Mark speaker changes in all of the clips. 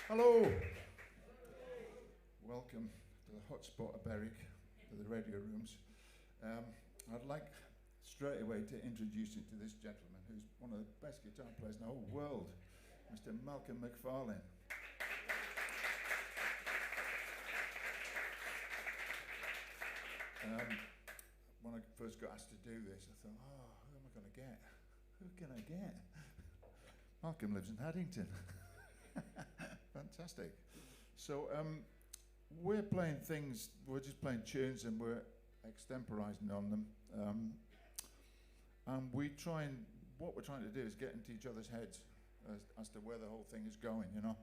Speaker 1: Hello. Welcome to the hotspot of Berwick, to the radio rooms. I'd like straight away to introduce you to this gentleman who's one of the best guitar players in the whole world, Mr. Malcolm McFarlane. When I first got asked to do this, I thought, who am I going to get? Who can I get? Malcolm lives in Haddington. Fantastic. So we're playing things, we're just playing tunes and we're extemporizing on them. And what we're trying to do is get into each other's heads as to where the whole thing is going, you know.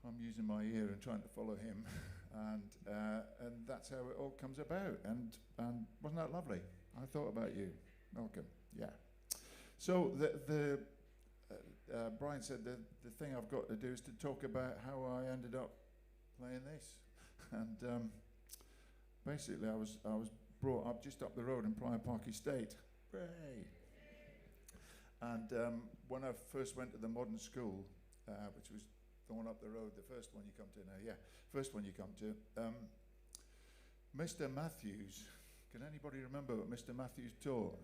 Speaker 1: I'm using my ear and trying to follow him, and that's how it all comes about. And wasn't that lovely? I thought about you, Malcolm. Yeah. So Brian said the thing I've got to do is to talk about how I ended up playing this, and basically I was brought up just up the road in Prior Park Estate. Hooray! And when I first went to the modern school, which was the one up the road, the first one you come to now, first one you come to, Mr. Matthews. Can anybody remember what Mr. Matthews taught?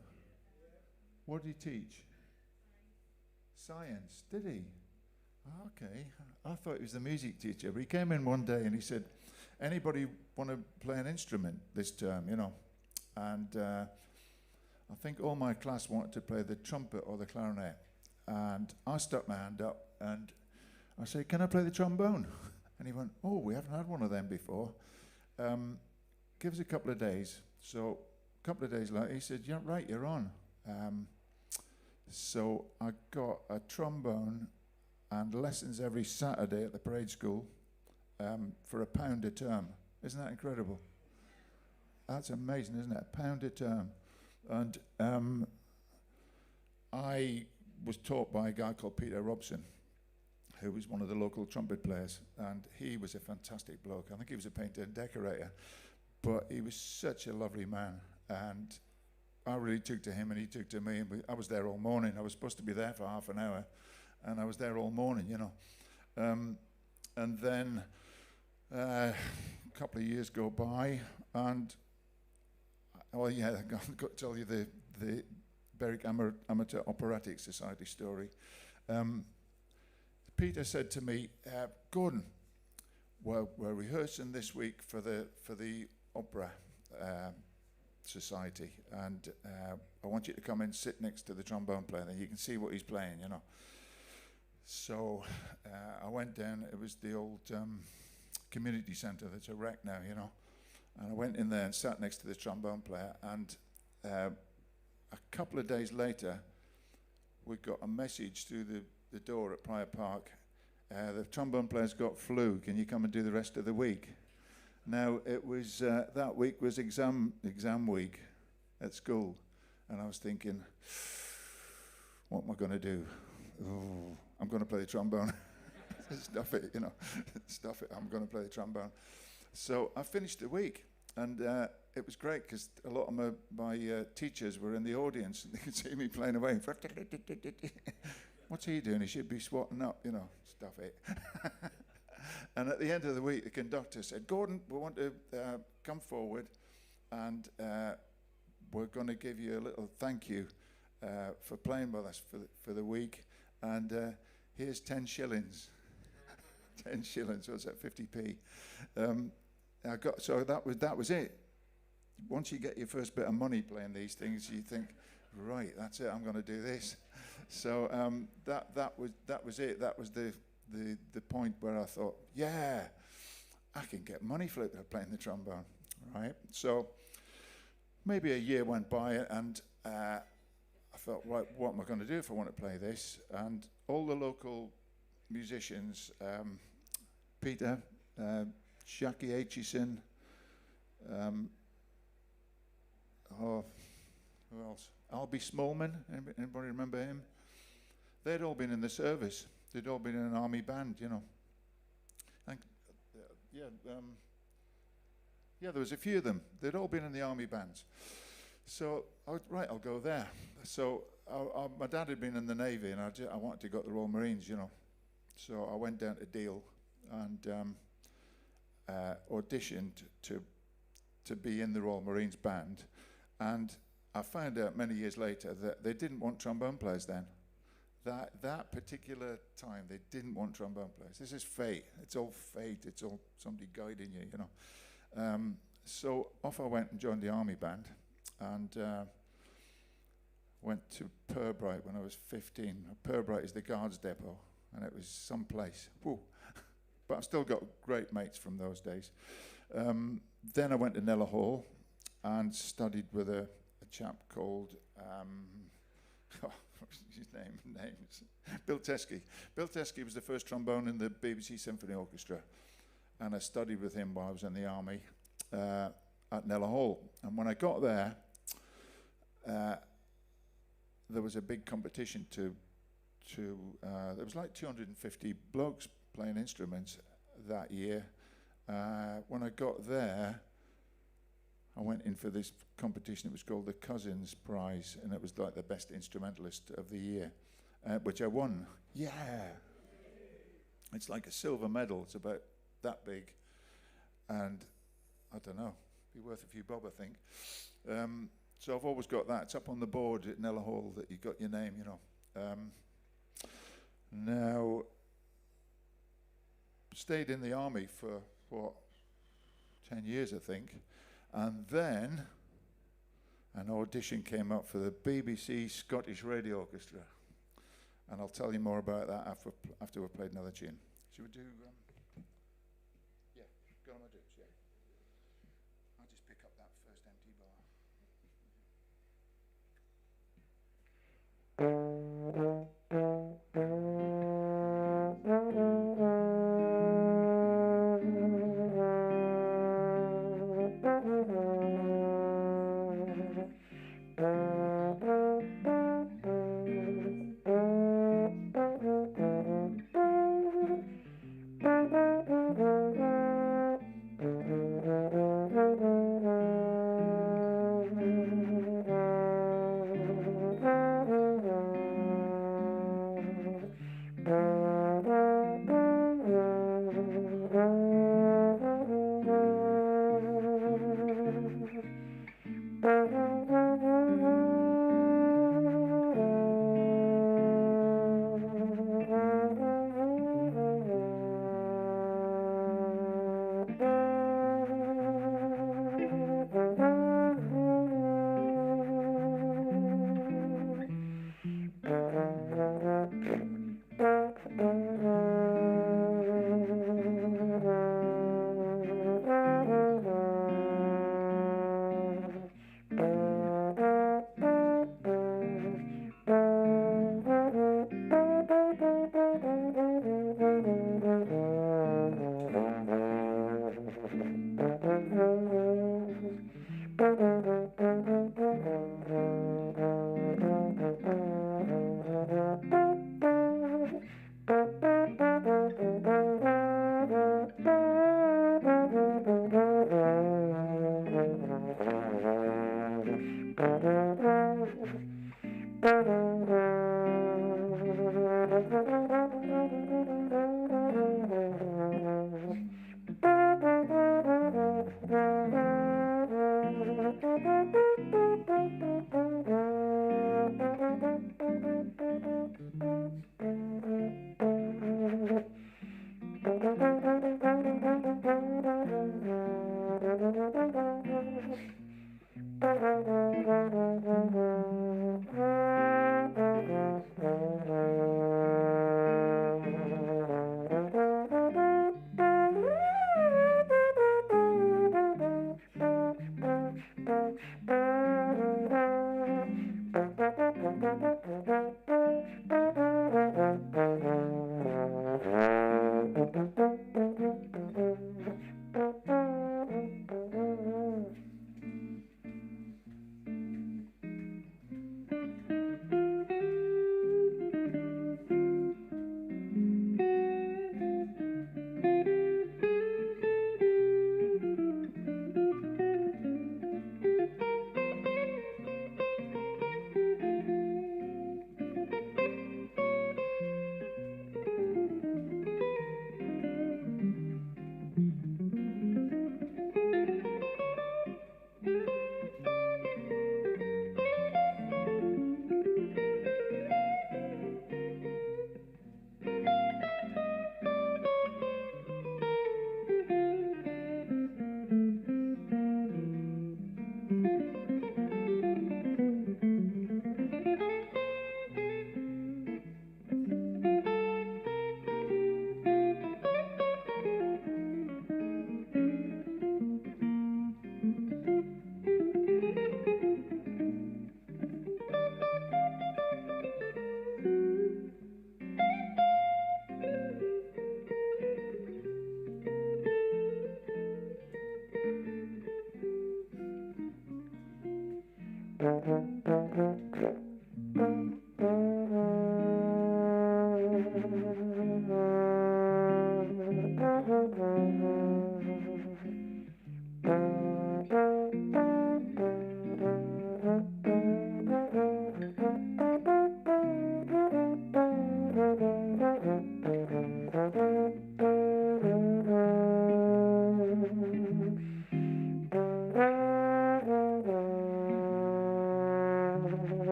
Speaker 1: What did he teach? Science, did he? Okay, I thought he was the music teacher, but he came in one day and he said, anybody want to play an instrument this term, you know? And I think all my class wanted to play the trumpet or the clarinet. And I stuck my hand up and I said, can I play the trombone? And he went, oh, we haven't had one of them before. Give us a couple of days. So a couple of days later, he said, yeah, right, you're on. So I got a trombone and lessons every Saturday at the parade school for £1 a term. Isn't that incredible? That's amazing, isn't it? £1 a term. And I was taught by a guy called Peter Robson, who was one of the local trumpet players, and he was a fantastic bloke. I think he was a painter and decorator, but he was such a lovely man, and I really took to him and he took to me, and I was there all morning. I was supposed to be there for half an hour, and I was there all morning, you know. And then a couple of years go by, and I've got to tell you the Berwick Amateur Operatic Society story. Peter said to me, Gordan, we're rehearsing this week for the opera society, and I want you to come and sit next to the trombone player, and you can see what he's playing, you know. So I went down. It was the old community centre that's a wreck now, you know. And I went in there and sat next to the trombone player, and a couple of days later, we got a message through the door at Prior Park. The trombone player's got flu. Can you come and do the rest of the week? Now, it was that week was exam week at school, and I was thinking, what am I going to do? Oh, I'm going to play the trombone. Stuff it, you know. Stuff it. I'm going to play the trombone. So I finished the week, and it was great because a lot of my teachers were in the audience, and they could see me playing away. What's he doing? He should be swatting up, you know. Stuff it. And at the end of the week, the conductor said, Gordan, we want to come forward, and we're going to give you a little thank you for playing with us for the week, and here's 10 shillings. 10 shillings, what's that, 50p? So that was it. Once you get your first bit of money playing these things, you think, right, that's it, I'm going to do this. So that was it. That was the point where I thought, yeah, I can get money for playing the trombone, right? So maybe a year went by, and I thought, right, what am I going to do if I want to play this? And all the local musicians, Peter, Shaki Aitchison, who else? Albie Smallman, anybody remember him? They'd all been in the service. They'd all been in an army band, you know. And there was a few of them. They'd all been in the army bands. So, I'll go there. So, my dad had been in the Navy, and I wanted to go to the Royal Marines, you know. So I went down to Deal and auditioned to be in the Royal Marines band. And I found out many years later that they didn't want trombone players then. That particular time, they didn't want trombone players. This is fate. It's all fate. It's all somebody guiding you, you know. So off I went and joined the army band, and went to Purbright when I was 15. Purbright is the guards depot, and it was some place. Whew. But I've still got great mates from those days. Then I went to Nella Hall and studied with a chap called, what's his names? Bill Teskey. Bill Teskey was the first trombone in the BBC Symphony Orchestra, and I studied with him while I was in the army at Nella Hall. And when I got there, there was a big competition there was like 250 blokes playing instruments that year. When I got there, I went in for this competition. It was called the Cousins Prize, and it was like the best instrumentalist of the year, which I won. Yeah. It's like a silver medal. It's about that big. And I don't know, be worth a few bob, I think. So I've always got that. It's up on the board at Nella Hall that you got your name, you know. Now, stayed in the army for, 10 years, I think. And then an audition came up for the BBC Scottish Radio Orchestra. And I'll tell you more about that after we've played another tune. Should we do... yeah, go on, my dudes, yeah. I'll just pick up that first empty bar.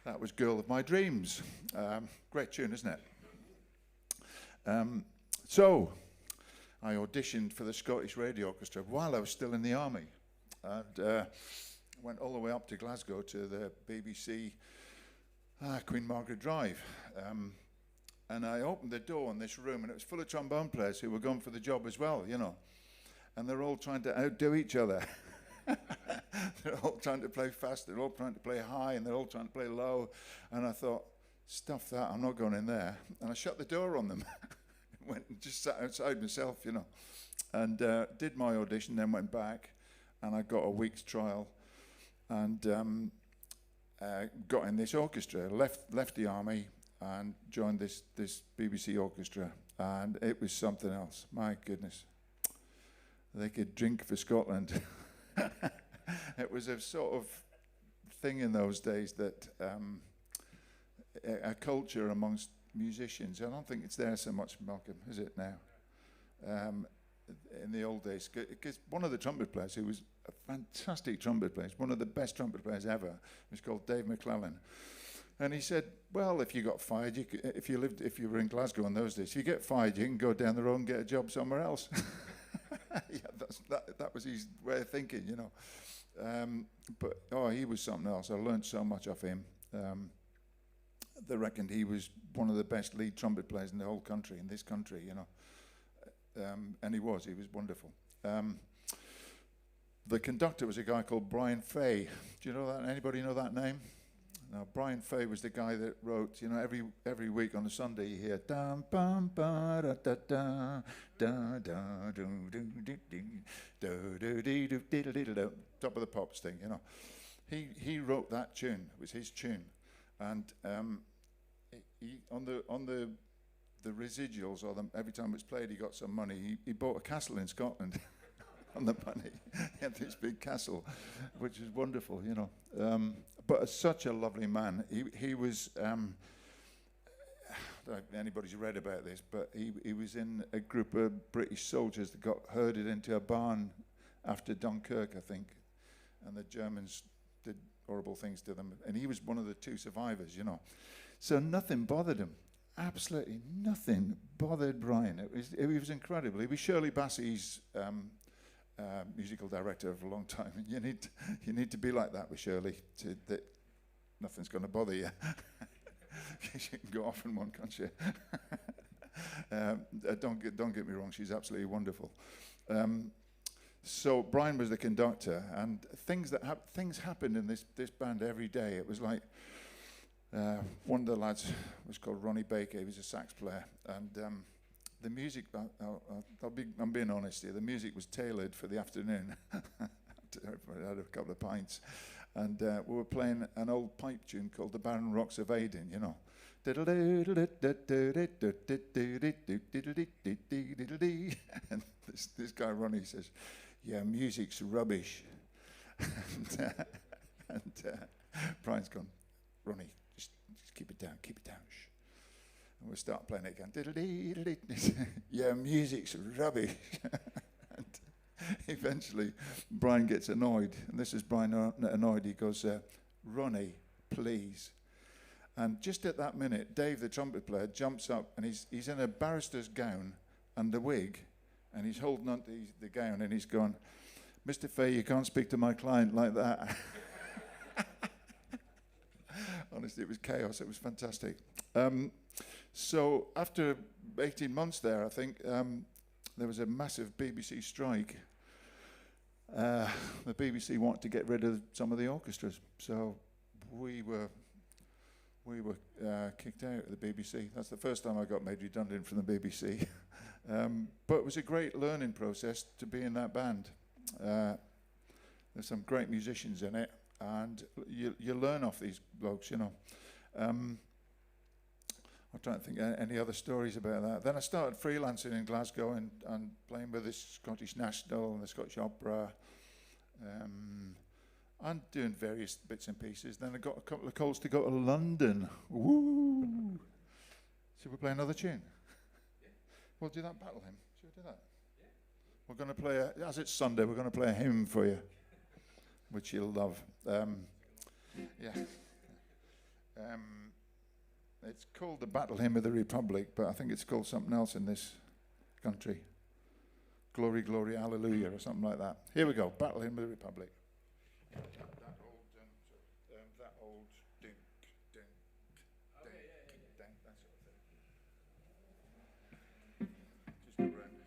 Speaker 1: That was Girl of My Dreams. Great tune, isn't it? So, I auditioned for the Scottish Radio Orchestra while I was still in the army. And went all the way up to Glasgow to the BBC Queen Margaret Drive. And I opened the door in this room, and it was full of trombone players who were going for the job as well, you know. And they're all trying to outdo each other. They're all trying to play fast, they're all trying to play high, and they're all trying to play low. And I thought, stuff that, I'm not going in there. And I shut the door on them. Went and just sat outside myself, you know. And did my audition, then went back, and I got a week's trial, and got in this orchestra. Left the army and joined this BBC orchestra, and it was something else. My goodness, they could drink for Scotland. It was a sort of thing in those days that a culture amongst musicians. I don't think it's there so much, Malcolm, is it now? In the old days, because one of the trumpet players, who was a fantastic trumpet player, one of the best trumpet players ever, was called Dave McClellan. And he said, well, if you got fired, if you were in Glasgow in those days, if you get fired, you can go down the road and get a job somewhere else. Yeah, that was his way of thinking, you know. But he was something else. I learned so much off him. They reckoned he was one of the best lead trumpet players in the whole country, in this country, you know. And he was wonderful. The conductor was a guy called Brian Fay. Do you know that? Anybody know that name? Now, Brian Fay was the guy that wrote, every week on a Sunday you hear dum bum ba da da da da da do do do do do do do do do do, Top of the Pops thing, He wrote that tune. It was his tune, and he on the residuals, or every time it was played, he got some money. He bought a castle in Scotland. On the money, he had this big castle, which is wonderful, But such a lovely man. He was. I don't know if anybody's read about this, but he was in a group of British soldiers that got herded into a barn after Dunkirk, I think, and the Germans did horrible things to them. And he was one of the 2 survivors, So nothing bothered him. Absolutely nothing bothered Brian. It was incredible. He was Shirley Bassey's musical director for a long time. And you need to be like that with Shirley. That nothing's going to bother you. She can go off in one, can't she? Don't get me wrong. She's absolutely wonderful. So Brian was the conductor, and things happened in this band every day. It was like one of the lads was called Ronnie Baker. He was a sax player, and the music, I'm being honest here, the music was tailored for the afternoon. I had a couple of pints. And we were playing an old pipe tune called The Barren Rocks of Aden, And this guy, Ronnie, says, "Yeah, music's rubbish." and Brian's gone, "Ronnie, just keep it down, shh." And we'll start playing it again. "Yeah, music's rubbish." And eventually, Brian gets annoyed. And this is Brian annoyed. He goes, "Ronnie, please." And just at that minute, Dave, the trumpet player, jumps up. And he's in a barrister's gown and a wig. And he's holding on to the gown. And he's going, "Mr. Fay, you can't speak to my client like that." Honestly, it was chaos. It was fantastic. So after 18 months there, I think, there was a massive BBC strike. The BBC wanted to get rid of some of the orchestras, so we were kicked out of the BBC. That's the first time I got made redundant from the BBC. But it was a great learning process to be in that band. There's some great musicians in it, and you learn off these blokes, I'm trying to think any other stories about that. Then I started freelancing in Glasgow and playing with the Scottish National and the Scottish Opera, and doing various bits and pieces. Then I got a couple of calls to go to London. Woo! Should we play another tune? Yeah. We'll do that battle hymn. Should we do that? Yeah. We're going to play, as it's Sunday, we're going to play a hymn for you, which you'll love. Yeah. It's called the Battle Hymn of the Republic, but I think it's called something else in this country. Glory, glory, hallelujah, or something like that. Here we go, Battle Hymn of the Republic. That old dink, dink, dink, that sort of thing. Just go round.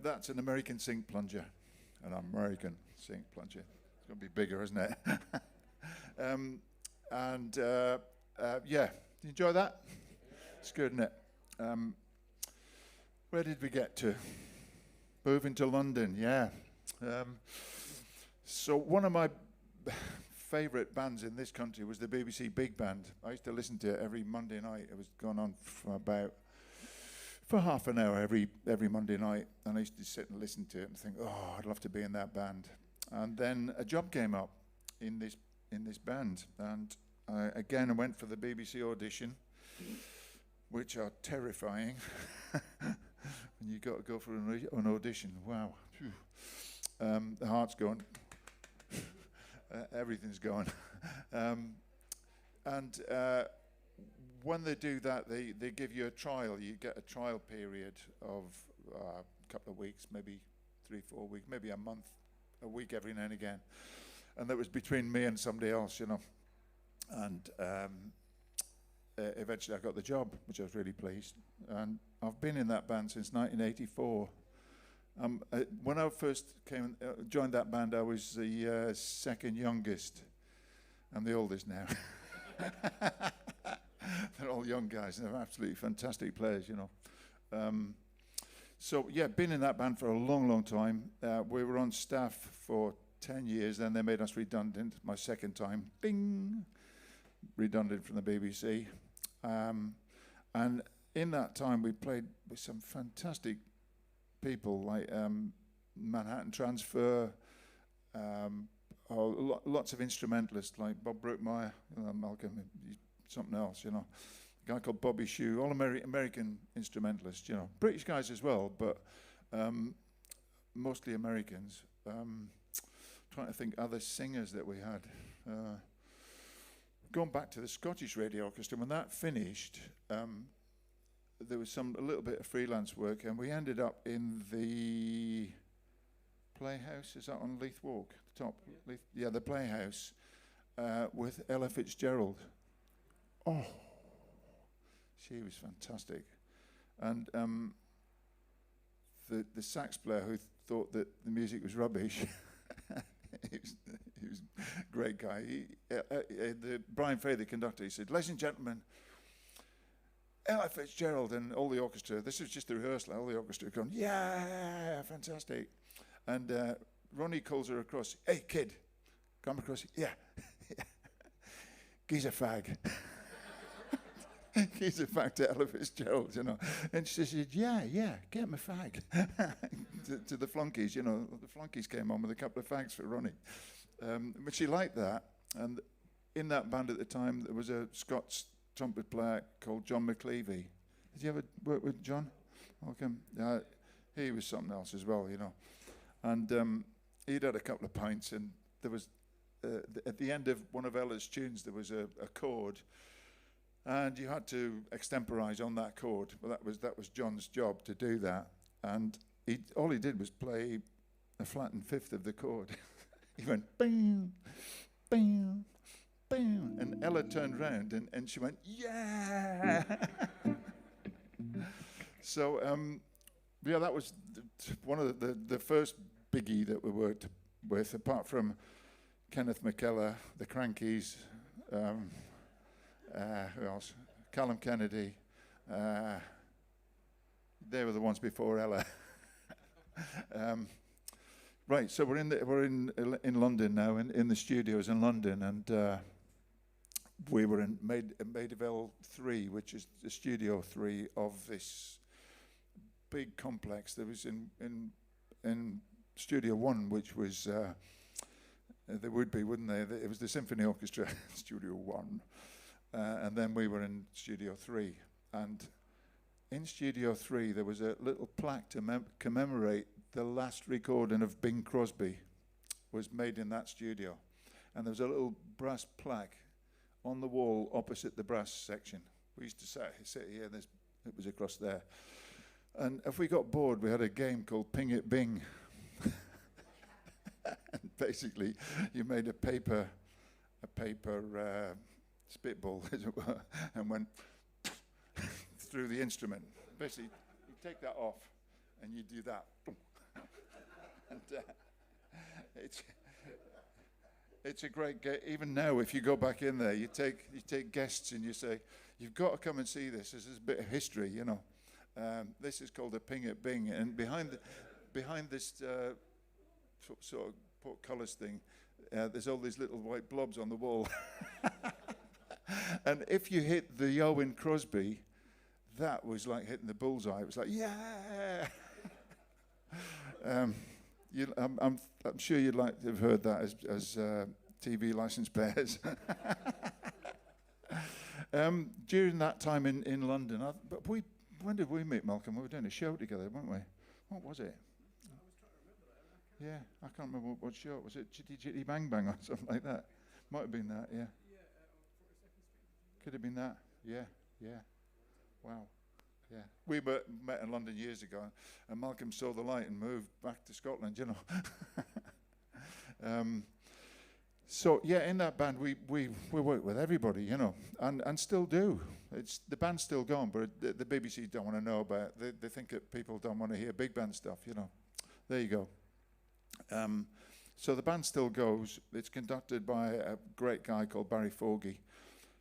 Speaker 1: That's an American sink plunger, an American sink plunger. It's going to be bigger, isn't it? Yeah, you enjoy that? It's good, isn't it? Where did we get to? Moving to London, yeah. So one of my favourite bands in this country was the BBC Big Band. I used to listen to it every Monday night. It was going on for half an hour every Monday night, and I used to sit and listen to it and think, oh, I'd love to be in that band. And then a job came up in this band, and I went for the BBC audition, which are terrifying. When you got to go for an audition, wow. The heart's going, everything's going. When they do that, they give you a trial. You get a trial period of a couple of weeks, maybe 3-4 weeks, maybe a month, a week every now and again. And that was between me and somebody else, you know. And eventually I got the job, which I was really pleased. And I've been in that band since 1984. When I first joined that band, I was the second youngest. I'm the oldest now. They're all young guys, and they're absolutely fantastic players, you know. So, yeah, been in that band for a long, long time. We were on staff for 10 years, then they made us redundant, my second time. Bing! Redundant from the BBC. And in that time, we played with some fantastic people, like Manhattan Transfer, lots of instrumentalists, like Bob Brookmeyer, Malcolm, something else, you know. A guy called Bobby Shue, all American instrumentalists, you know. British guys as well, but mostly Americans. Trying to think other singers that we had. Going back to the Scottish Radio Orchestra, when that finished, there was a little bit of freelance work, and we ended up in the Playhouse. Is that on Leith Walk? The top? Yeah, the Playhouse with Ella Fitzgerald. Oh, she was fantastic. And the sax player who thought that the music was rubbish, he was a great guy. Brian Fay, the conductor, he said, "Ladies and gentlemen, Ella Fitzgerald," and all the orchestra, this was just the rehearsal, all the orchestra going, "Yeah, fantastic." And Ronnie calls her across, "Hey, kid, come across." "Yeah, he's a fag." He's a fag to Ella Fitzgerald, you know. And she said, yeah, get him a fag. to the flunkies, you know. The flunkies came on with a couple of fags for Ronnie. But she liked that. And in that band at the time, there was a Scots trumpet player called John McLeavy. Did you ever work with John? Okay. He was something else as well, you know. And he'd had a couple of pints, and there was, at the end of one of Ella's tunes, there was a chord, and you had to extemporize on that chord. Well, that was John's job to do that. And all he did was play a flattened fifth of the chord. He went, bam, bam, bam. And Ella turned round and she went, yeah. So, yeah, that was one of the first biggie that we worked with, apart from Kenneth McKellar, the Crankies, who else? Callum Kennedy. They were the ones before Ella. Right, so we're in London now, in the studios in London, and we were in Maidavale 3, which is the Studio 3 of this big complex. There was in Studio 1, which was They would be, wouldn't they? It was the Symphony Orchestra, Studio 1. And then we were in Studio 3. And in Studio 3, there was a little plaque to commemorate the last recording of Bing Crosby was made in that studio. And there was a little brass plaque on the wall opposite the brass section. We used to sit here, it was across there. And if we got bored, we had a game called Ping It Bing. And basically, you made a paper spitball, as it were, and went through the instrument. Basically, you take that off, and you do that. And it's a great game. Even now, if you go back in there, you take guests and you say, "You've got to come and see this. This is a bit of history, you know." This is called a Ping It Bing, and behind this sort of portcullis thing, there's all these little white blobs on the wall. And if you hit the Owen Crosby, that was like hitting the bullseye. It was like, yeah. I'm sure you'd like to have heard that as TV license players. During that time in London, when did we meet, Malcolm? We were doing a show together, weren't we? What was it? Yeah, I can't remember what show. Was it Chitty Chitty Bang Bang or something like that? Might have been that, yeah. Could have been that, yeah. Wow, yeah. We met in London years ago, and Malcolm saw the light and moved back to Scotland, you know. So, yeah, in that band, we work with everybody, you know, and still do. The band's still going, but the BBC don't want to know about it. They think that people don't want to hear big band stuff, you know. There you go. So the band still goes. It's conducted by a great guy called Barry Fogarty,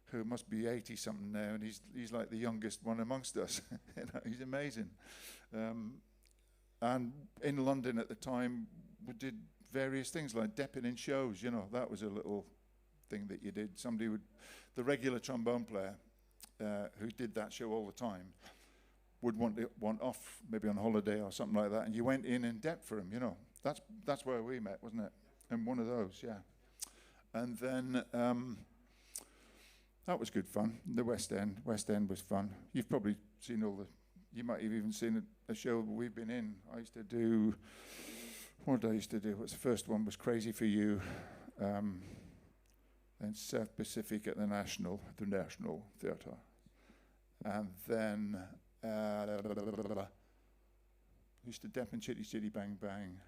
Speaker 1: who must be 80-something now, and he's like the youngest one amongst us. You know, he's amazing. And in London at the time, we did various things like depping in shows. You know, that was a little thing that you did. The regular trombone player who did that show all the time, would want off, maybe on holiday or something like that, and you went in depth for him. You know, that's where we met, wasn't it? In one of those, yeah. And then that was good fun. The West End was fun. You've probably seen you might have even seen a show we've been in. I used to do, what did I used to do? What's the first one was Crazy for You. Then South Pacific at the National Theatre. And then used to Depp and Chitty Chitty Bang Bang.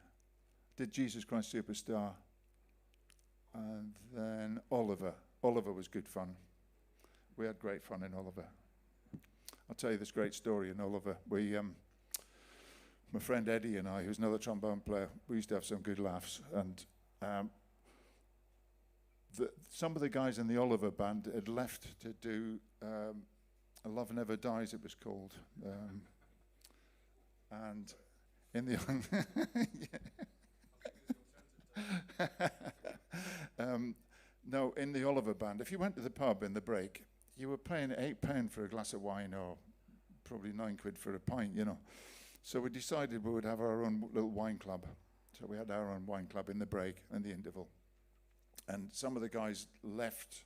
Speaker 1: Did Jesus Christ Superstar. And then Oliver. Oliver was good fun. We had great fun in Oliver. I'll tell you this great story in Oliver. My friend Eddie and I, who's another trombone player, we used to have some good laughs. And some of the guys in the Oliver band had left to do A Love Never Dies, it was called. And in the no, in the Oliver band, if you went to the pub in the break, you were paying £8 for a glass of wine, or probably £9 for a pint, you know. So we decided we would have our own little wine club. So we had our own wine club in the break and the interval. And some of the guys left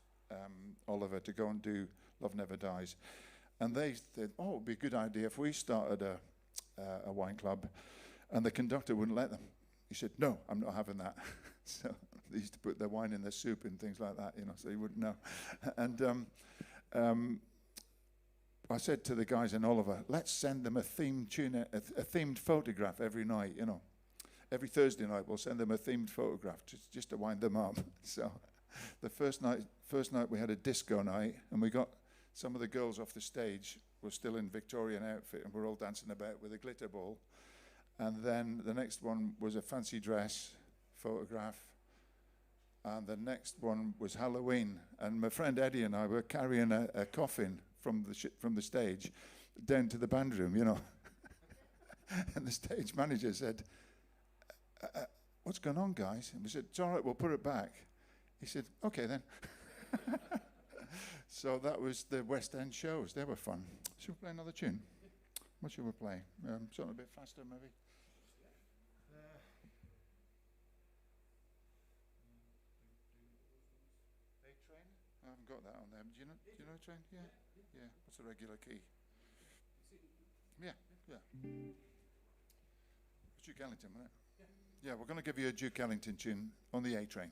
Speaker 1: Oliver to go and do Love Never Dies. And they said, oh, it would be a good idea if we started a wine club. And the conductor wouldn't let them. He said, no, I'm not having that. So they used to put their wine in their soup and things like that, you know, so he wouldn't know. And I said to the guys in Oliver, let's send them a themed tune, a themed photograph every night, you know. Every Thursday night we'll send them a themed photograph just to wind them up. So the first night we had a disco night, and we got some of the girls off the stage were still in Victorian outfit, and we're all dancing about with a glitter ball. And then the next one was a fancy dress photograph. And the next one was Halloween. And my friend Eddie and I were carrying a coffin from the stage down to the band room, you know. And the stage manager said, what's going on, guys? And we said, it's all right, we'll put it back. He said, okay then. So that was the West End shows. They were fun. Should we play another tune? What should we play? Something a bit faster, maybe? I haven't got that on there. Do you know? Do you know the train? Yeah. Yeah. What's the regular key? Yeah. Yeah. Duke Ellington, wasn't it? Yeah. We're going to give you a Duke Ellington tune on the A train.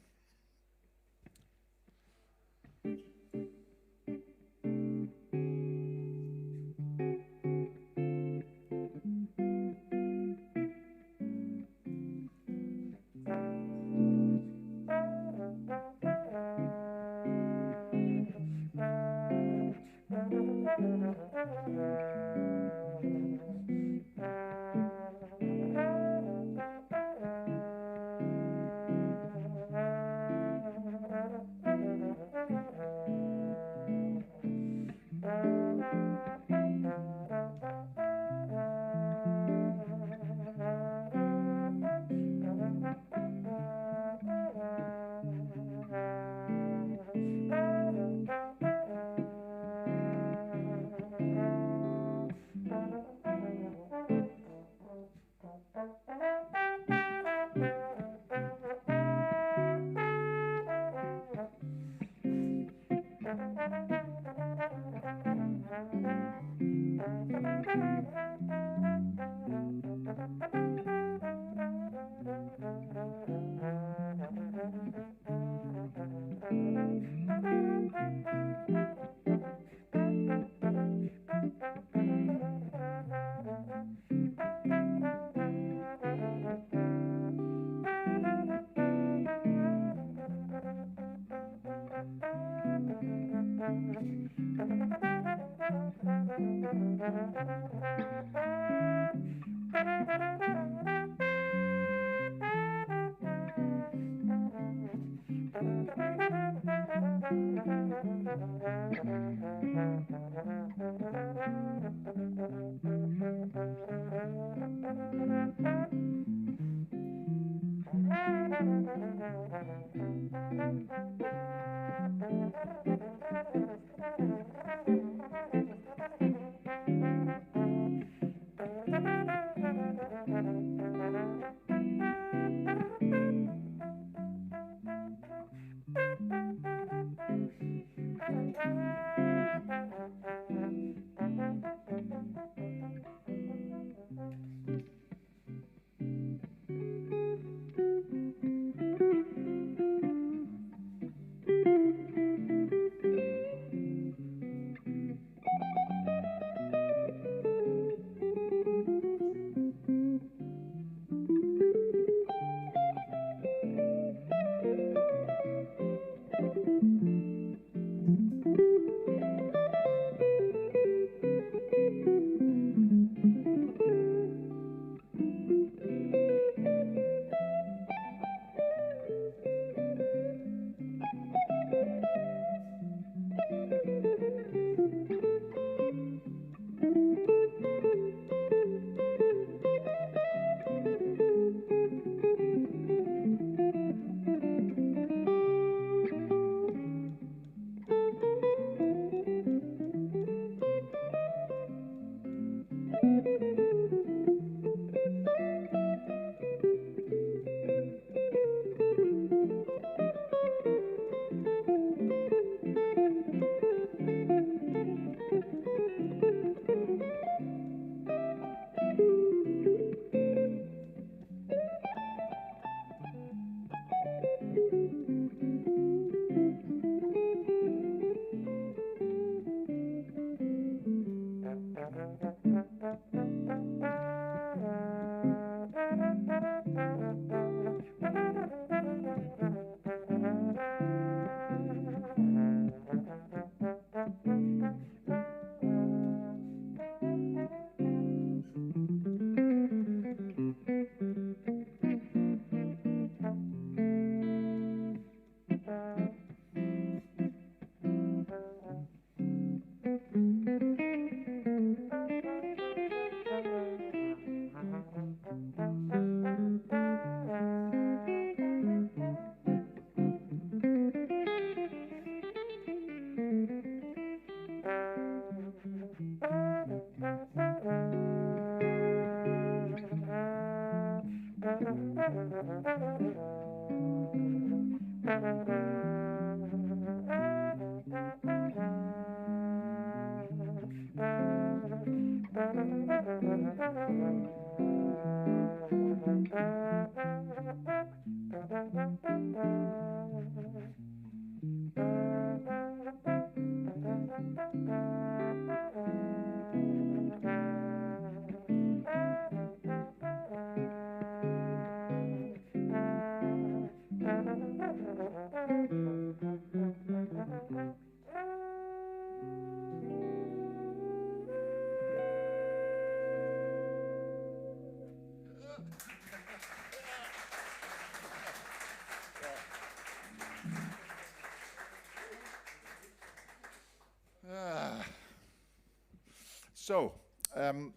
Speaker 1: So, in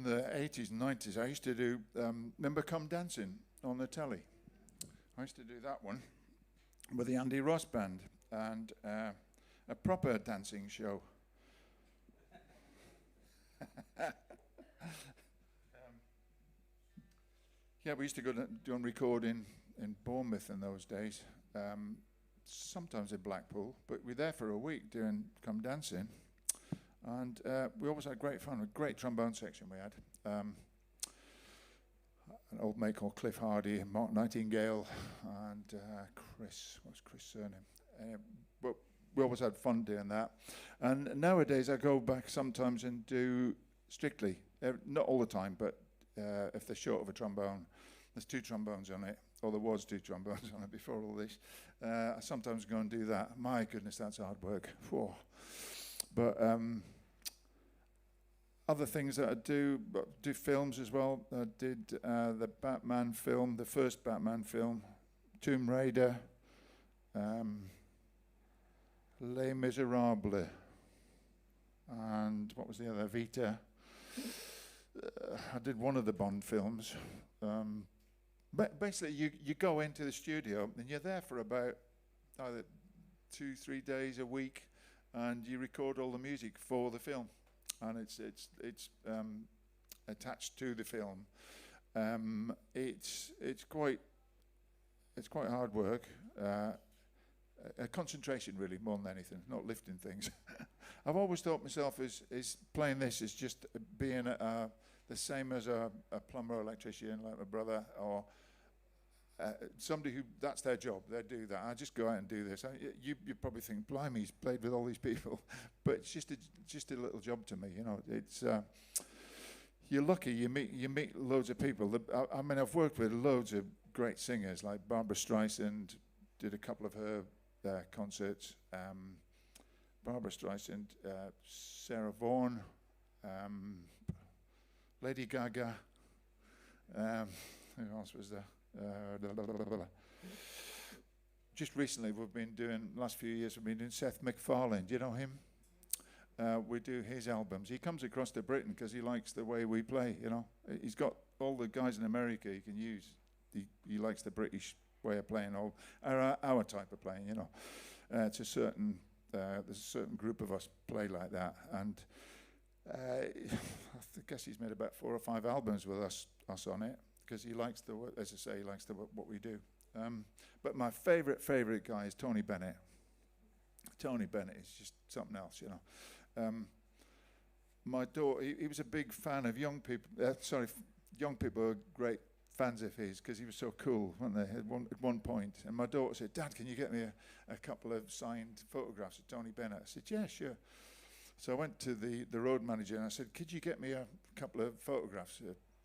Speaker 1: the 80s and 90s, I used to do, remember Come Dancing on the telly? I used to do that one with the Andy Ross Band and a proper dancing show. Yeah, we used to go and record in Bournemouth in those days, sometimes in Blackpool, but we were there for a week doing Come Dancing, and we always had great fun, a great trombone section we had. An old mate called Cliff Hardy, Mark Nightingale, and Chris, what's Chris' surname? But we always had fun doing that. And nowadays I go back sometimes and do Strictly, not all the time, but if they're short of a trombone, there's 2 trombones on it, or there was 2 trombones on it before all this. I sometimes go and do that. My goodness, that's hard work. Whoa. But other things that I do films as well. I did the Batman film, the first Batman film, Tomb Raider, Les Miserables, and what was the other? Vita. I did one of the Bond films. But basically, you go into the studio and you're there for about either 2-3 days a week, and you record all the music for the film, and it's attached to the film. It's quite hard work. A concentration, really, more than anything, not lifting things. I've always thought myself is playing this is just being the same as a plumber or electrician, like my brother, or somebody who, that's their job, they do that. I just go out and do this. You probably think, blimey, he's played with all these people, but it's just a little job to me, you know. It's you're lucky, you meet loads of people. I mean, I've worked with loads of great singers, like Barbra Streisand, did a couple of her concerts. Barbra Streisand, Sarah Vaughan, Lady Gaga, who else was there? Just recently we've been doing, last few years we've been doing Seth MacFarlane. Do you know him? We do his albums. He comes across to Britain because he likes the way we play, you know. He's got all the guys in America he can use. He likes the British way of playing, our type of playing, you know. It's a certain, there's a certain group of us play like that, and I guess he's made about 4 or 5 albums with us on it, because he likes as I say, he likes what we do. But my favourite guy is Tony Bennett. Tony Bennett is just something else, you know. My daughter, he was a big fan of young people. Young people are great fans of his because he was so cool, weren't they? At one point, and my daughter said, "Dad, can you get me a couple of signed photographs of Tony Bennett?" I said, "Yeah, sure." So I went to the road manager and I said, "Could you get me a couple of photographs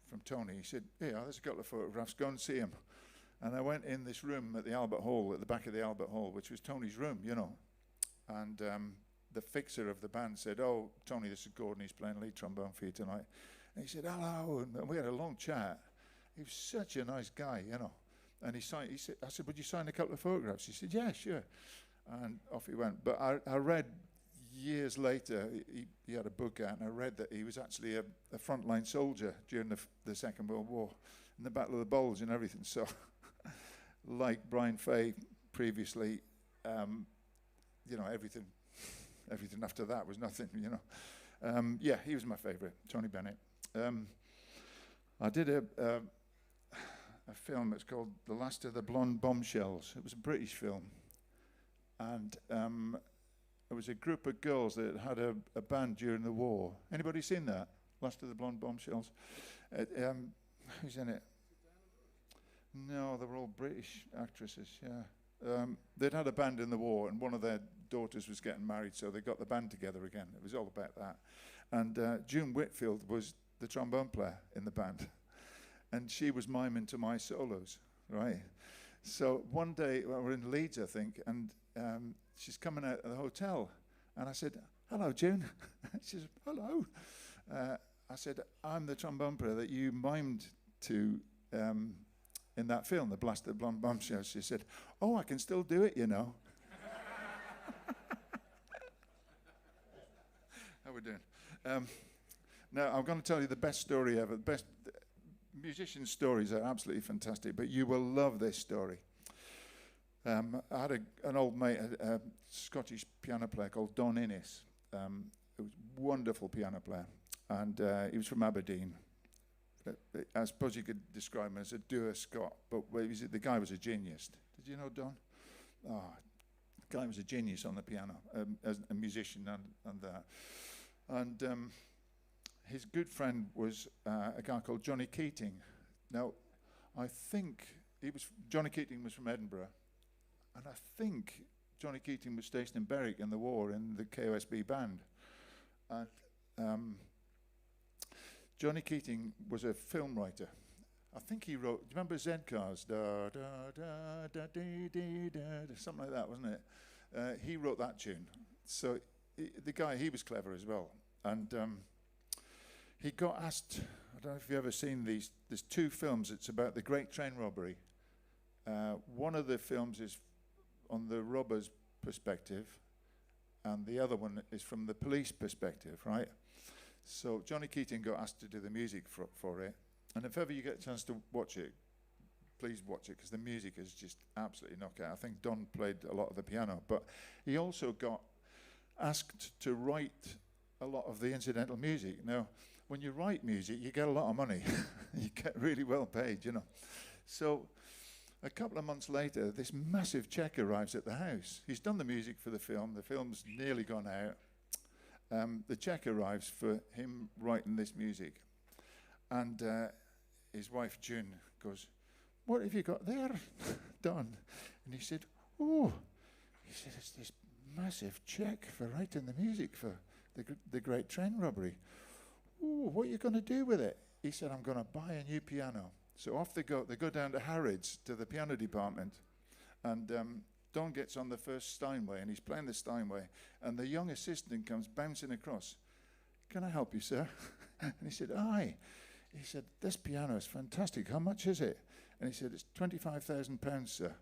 Speaker 1: from Tony?" He said, "Yeah, there's a couple of photographs. Go and see him." And I went in this room at the Albert Hall, at the back of the Albert Hall, which was Tony's room, you know. And the fixer of the band said, "Oh, Tony, this is Gordan. He's playing lead trombone for you tonight." And he said, "Hello," and we had a long chat. He was such a nice guy, you know. And he said, I said, "Would you sign a couple of photographs?" He said, "Yeah, sure." And off he went. But I read years later, he had a book out, and I read that he was actually a frontline soldier during the Second World War, in the Battle of the Bulge and everything. So, like Brian Fay previously, you know, everything after that was nothing, you know. Yeah, he was my favourite, Tony Bennett. I did a film that's called The Last of the Blonde Bombshells. It was a British film, and it was a group of girls that had a band during the war. Anybody seen that? Last of the Blonde Bombshells. Who's in it? No, they were all British actresses. Yeah, they'd had a band in the war, and one of their daughters was getting married, so they got the band together again. It was all about that. And June Whitfield was the trombone player in the band, and she was miming to my solos, right? So one day, well, we're in Leeds, I think, and she's coming out of the hotel, and I said, "Hello, June." She said, "Hello." I said, "I'm the trombone player that you mimed to in that film, The Blast of the Blonde Bombshells." She said, "Oh, I can still do it, you know." How we doing? Um, now, I'm going to tell you the best story ever. The best musician stories are absolutely fantastic, but you will love this story. I had an old mate, a Scottish piano player called Don Innes. He was a wonderful piano player, and he was from Aberdeen. I suppose you could describe him as a dour Scot, but the guy was a genius. Did you know Don? Oh, the guy was a genius on the piano, as a musician and that. And his good friend was a guy called Johnny Keating. Now, I think Johnny Keating was from Edinburgh, and I think Johnny Keating was stationed in Berwick in the war in the KOSB band. And Johnny Keating was a film writer. I think he wrote, do you remember Z-Cars? Da, da, da, da, dee, dee, da, da, something like that, wasn't it? He wrote that tune. So the guy, he was clever as well. And he got asked, I don't know if you've ever seen these, there's two films. It's about the Great Train Robbery. One of the films is on the robber's perspective, and the other one is from the police perspective, right? So Johnny Keating got asked to do the music for it. And if ever you get a chance to watch it, please watch it, because the music is just absolutely knockout. I think Don played a lot of the piano, but he also got asked to write a lot of the incidental music. Now, when you write music, you get a lot of money. You get really well paid, you know. So a couple of months later, this massive check arrives at the house. He's done the music for the film. The film's nearly gone out. The check arrives for him writing this music. And his wife, June, goes, "What have you got there, Don?" And he said, "Oh," he said, "it's this massive check for writing the music for the Great Train Robbery. Oh, what are you going to do with it?" He said, "I'm going to buy a new piano." So off they go. They go down to Harrods, to the piano department. And Don gets on the first Steinway, and he's playing the Steinway. And the young assistant comes bouncing across. "Can I help you, sir?" And he said, "Aye." He said, "This piano is fantastic. How much is it?" And he said, "It's £25,000, sir."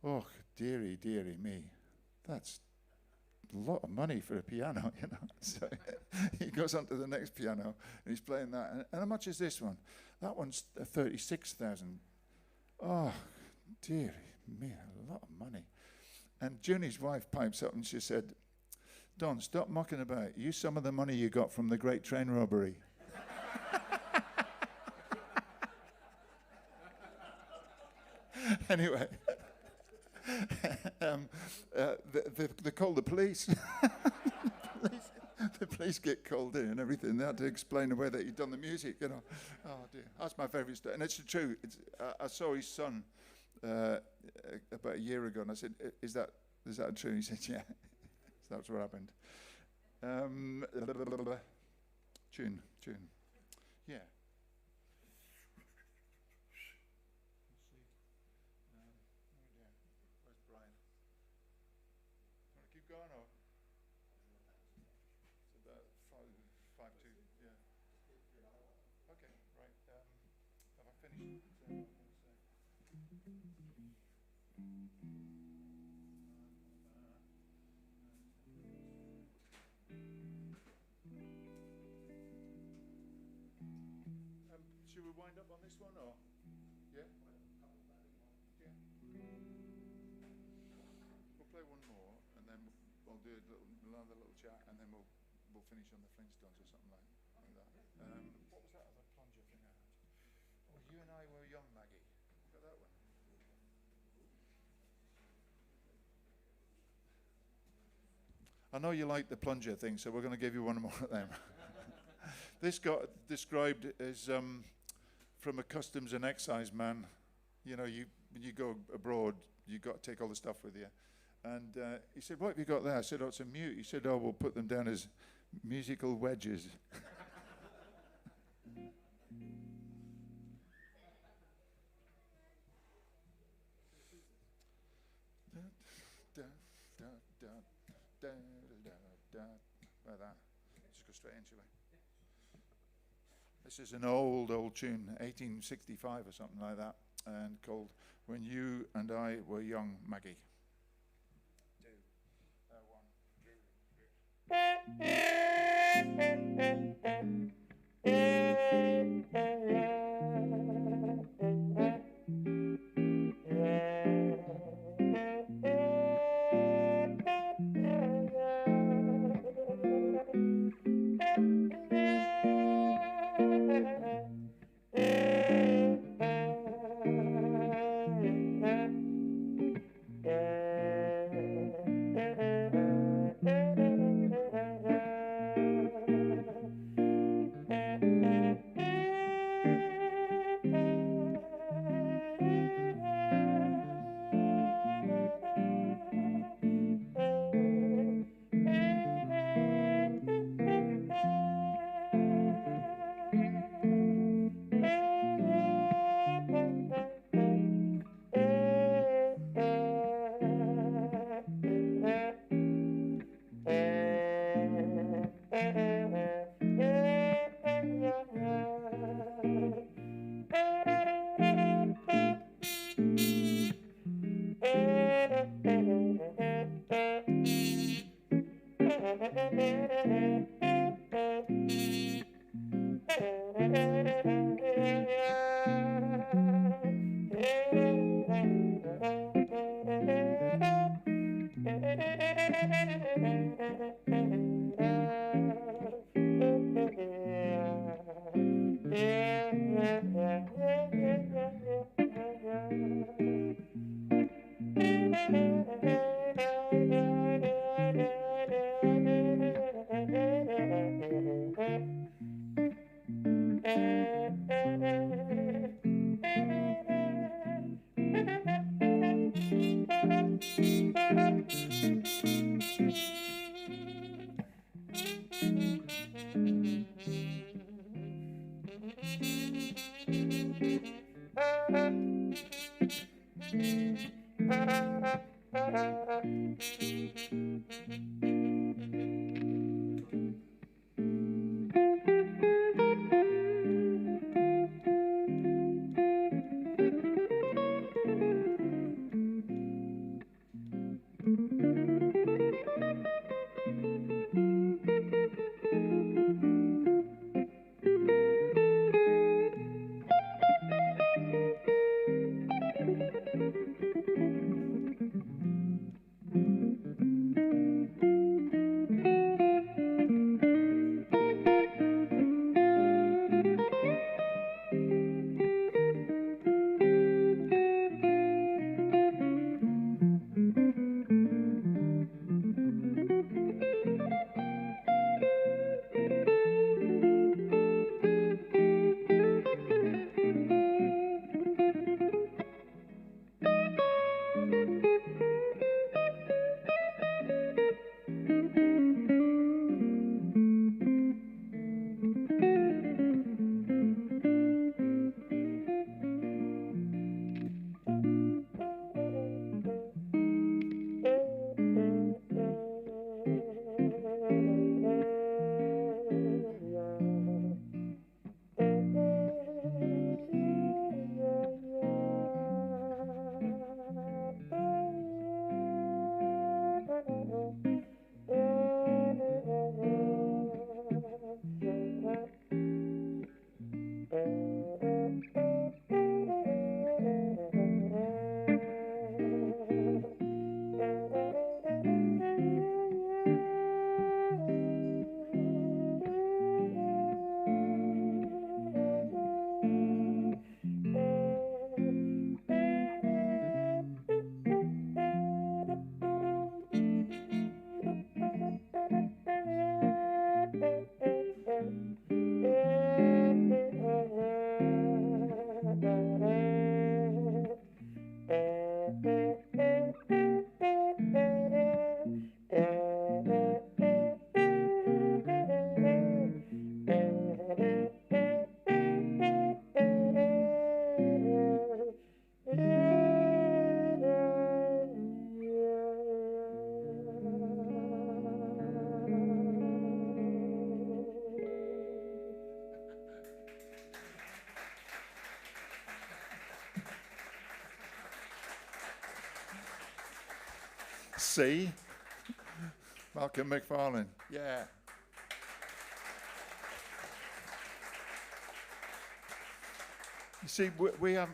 Speaker 1: Oh, dearie, dearie me. That's a lot of money for a piano, you know. So he goes on to the next piano, and he's playing that. And how much is this one? That one's 36,000. Oh, dearie me, a lot of money. And Junie's wife pipes up and she said, "Don, stop mucking about. Use some of the money you got from the Great Train Robbery." Anyway, they call the police. The police get called in and everything. They had to explain the way that he'd done the music, you know. Oh dear, that's my favourite story, and it's true. I saw his son about a year ago, and I said, "Is that true?" And he said, "Yeah." So that's what happened. Tune, yeah. Where's Brian? Want to keep going, or? It's about 5:2. Yeah. Okay, right. Have I finished? Should we wind up on this one, or? Yeah? Yeah. We'll play one more, and then we'll do another little chat, and then we'll finish on the Flintstones or something like that. What was that other plunger thing I had? Oh, You and I Were Young, Maggie. Got that one? I know you like the plunger thing, so we're going to give you one more of them. This got described as from a customs and excise man. You know, when you go abroad, you got to take all the stuff with you. And he said, "What have you got there?" I said, "Oh, it's a mute." He said, "Oh, we'll put them down as musical wedges." Like that. Just go straight into it. This is an old tune, 1865 or something like that, and called "When You and I Were Young, Maggie." One, two, three. C. Malcolm McFarlane. Yeah. You see,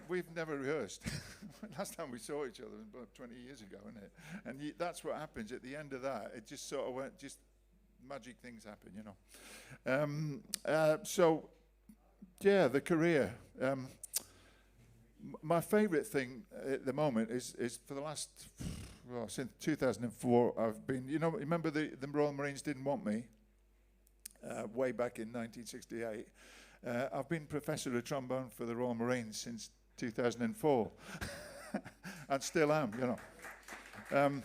Speaker 1: we've never rehearsed. Last time we saw each other was about 20 years ago, isn't it? And that's what happens at the end of that. It just sort of went, just magic things happen, you know. So, yeah, the career. My favourite thing at the moment is for the last, well, since 2004, I've been, you know, remember the Royal Marines didn't want me way back in 1968. I've been professor of trombone for the Royal Marines since 2004, and still am, you know.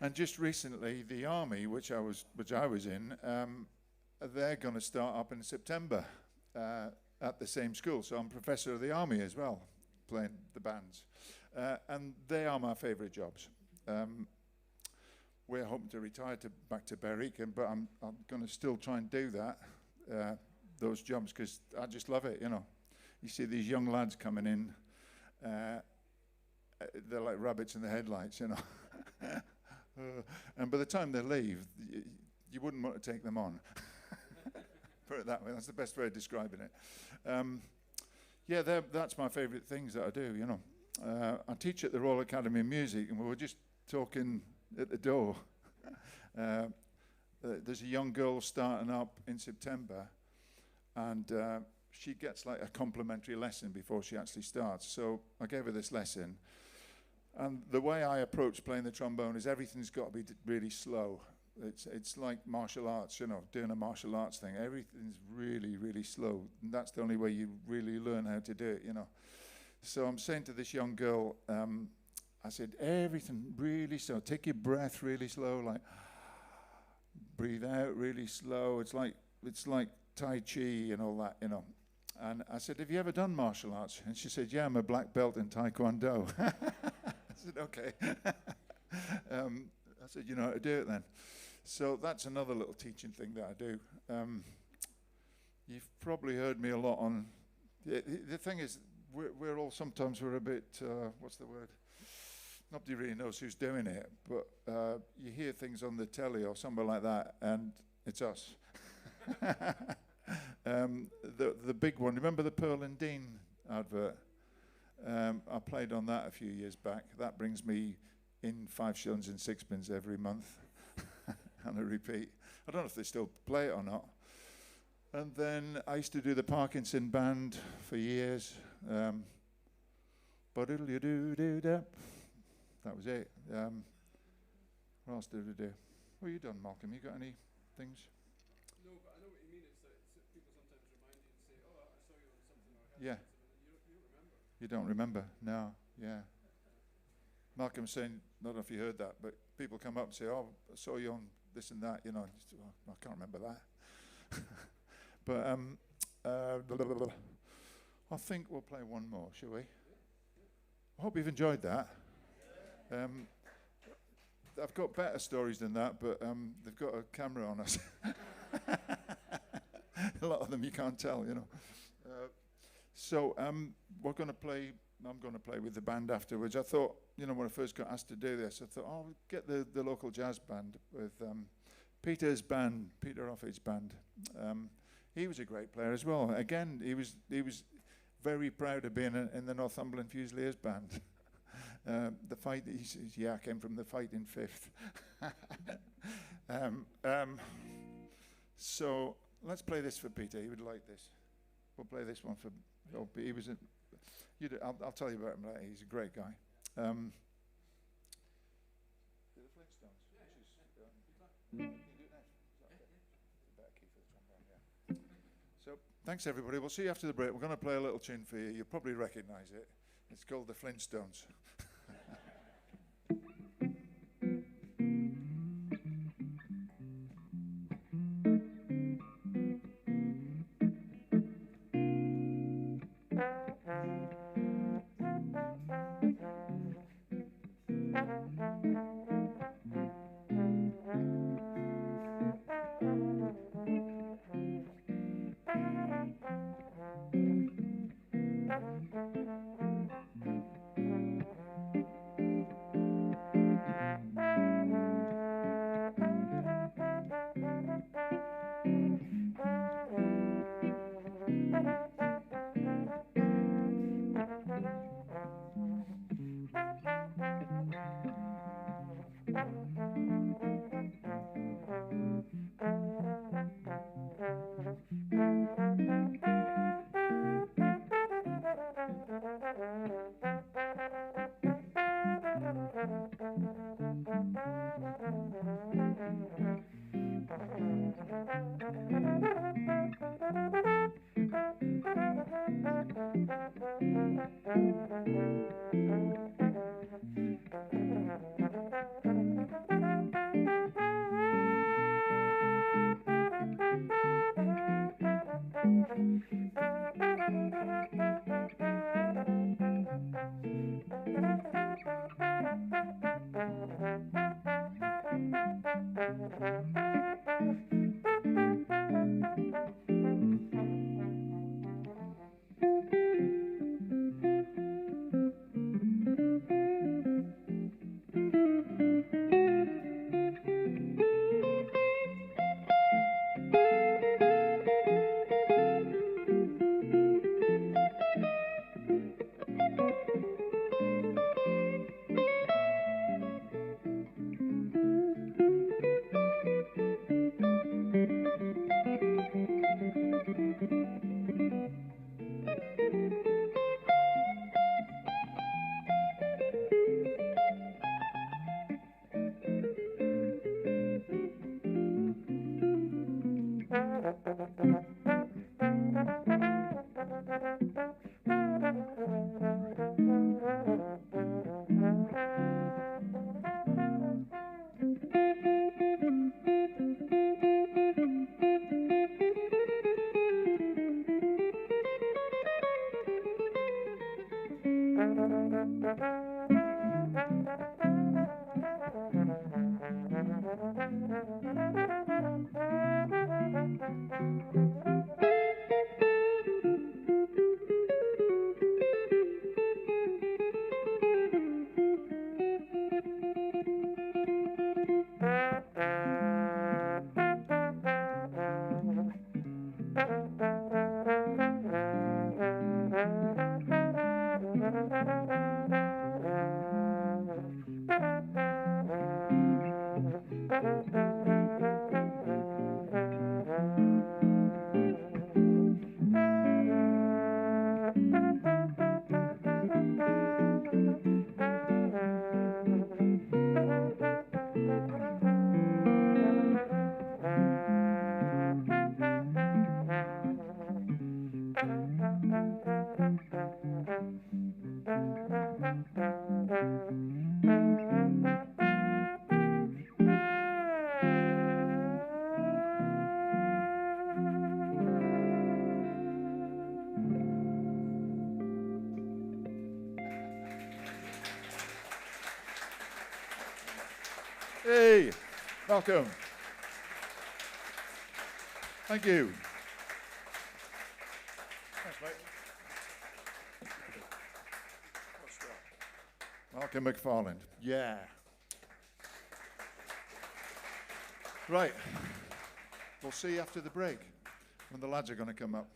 Speaker 1: And just recently, the Army, which I was in, they're going to start up in September at the same school. So I'm professor of the Army as well, playing the bands, and they are my favourite jobs. We're hoping to retire back to Berwick, but I'm going to still try and do that. Those jobs, because I just love it, you know. You see these young lads coming in, they're like rabbits in the headlights, you know. And by the time they leave, you wouldn't want to take them on. Put it that way, that's the best way of describing it. Yeah, that's my favourite things that I do, you know. I teach at the Royal Academy of Music, and we were just talking at the door. There's a young girl starting up in September, and she gets like a complimentary lesson before she actually starts. So I gave her this lesson, and the way I approach playing the trombone is everything's got to be really slow. It's like martial arts, you know, doing a martial arts thing. Everything's really, really slow, and that's the only way you really learn how to do it, you know. So I'm saying to this young girl, I said, everything really slow. Take your breath really slow, like breathe out really slow. It's like Tai Chi and all that, you know. And I said, have you ever done martial arts? And she said, yeah, I'm a black belt in Taekwondo. I said, okay. I said, you know how to do it then. So that's another little teaching thing that I do. You've probably heard me a lot on, the thing is, we're a bit, what's the word? Nobody really knows who's doing it, but you hear things on the telly or somewhere like that, and it's us. The big one, remember the Pearl and Dean advert? I played on that a few years back. That brings me in 5 shillings and 6pence every month on a repeat. I don't know if they still play it or not. And then I used to do the Parkinson Band for years. Ba-diddle-you-do-do-da. That was it. What else did we do? What have you done, Malcolm? You got any things?
Speaker 2: No, but I know what you mean. It's that people sometimes remind you and say, oh, I saw you on something or I heard
Speaker 1: Yeah.
Speaker 2: something, and you don't remember.
Speaker 1: You don't remember? No, yeah. Malcolm's saying, I don't know if you heard that, but people come up and say, oh, I saw you on this and that, you know. And you say, well, I can't remember that. But I think we'll play one more, shall we? I hope you've enjoyed that. I've got better stories than that, but they've got a camera on us. A lot of them you can't tell, you know. So we're going to play. I'm going to play with the band afterwards. I thought, you know, when I first got asked to do this, I thought, oh, I'll get the local jazz band with Peter's band, Peter Offit's band. He was a great player as well. Again, he was very proud of being in the Northumberland Fusiliers band. The fight, I came from the fight in 5th. So let's play this for Peter. He would like this. We'll play this one for. Oh, he was. I'll tell you about him later. He's a great guy. The Flintstones. Can you do it next? It's a better key for the trombone, yeah. So thanks everybody. We'll see you after the break. We're going to play a little tune for you. You'll probably recognise it. It's called the Flintstones. Hey, welcome. Thank you. Thanks, mate. Malcolm McFarland. Yeah. Right. We'll see you after the break when the lads are going to come up.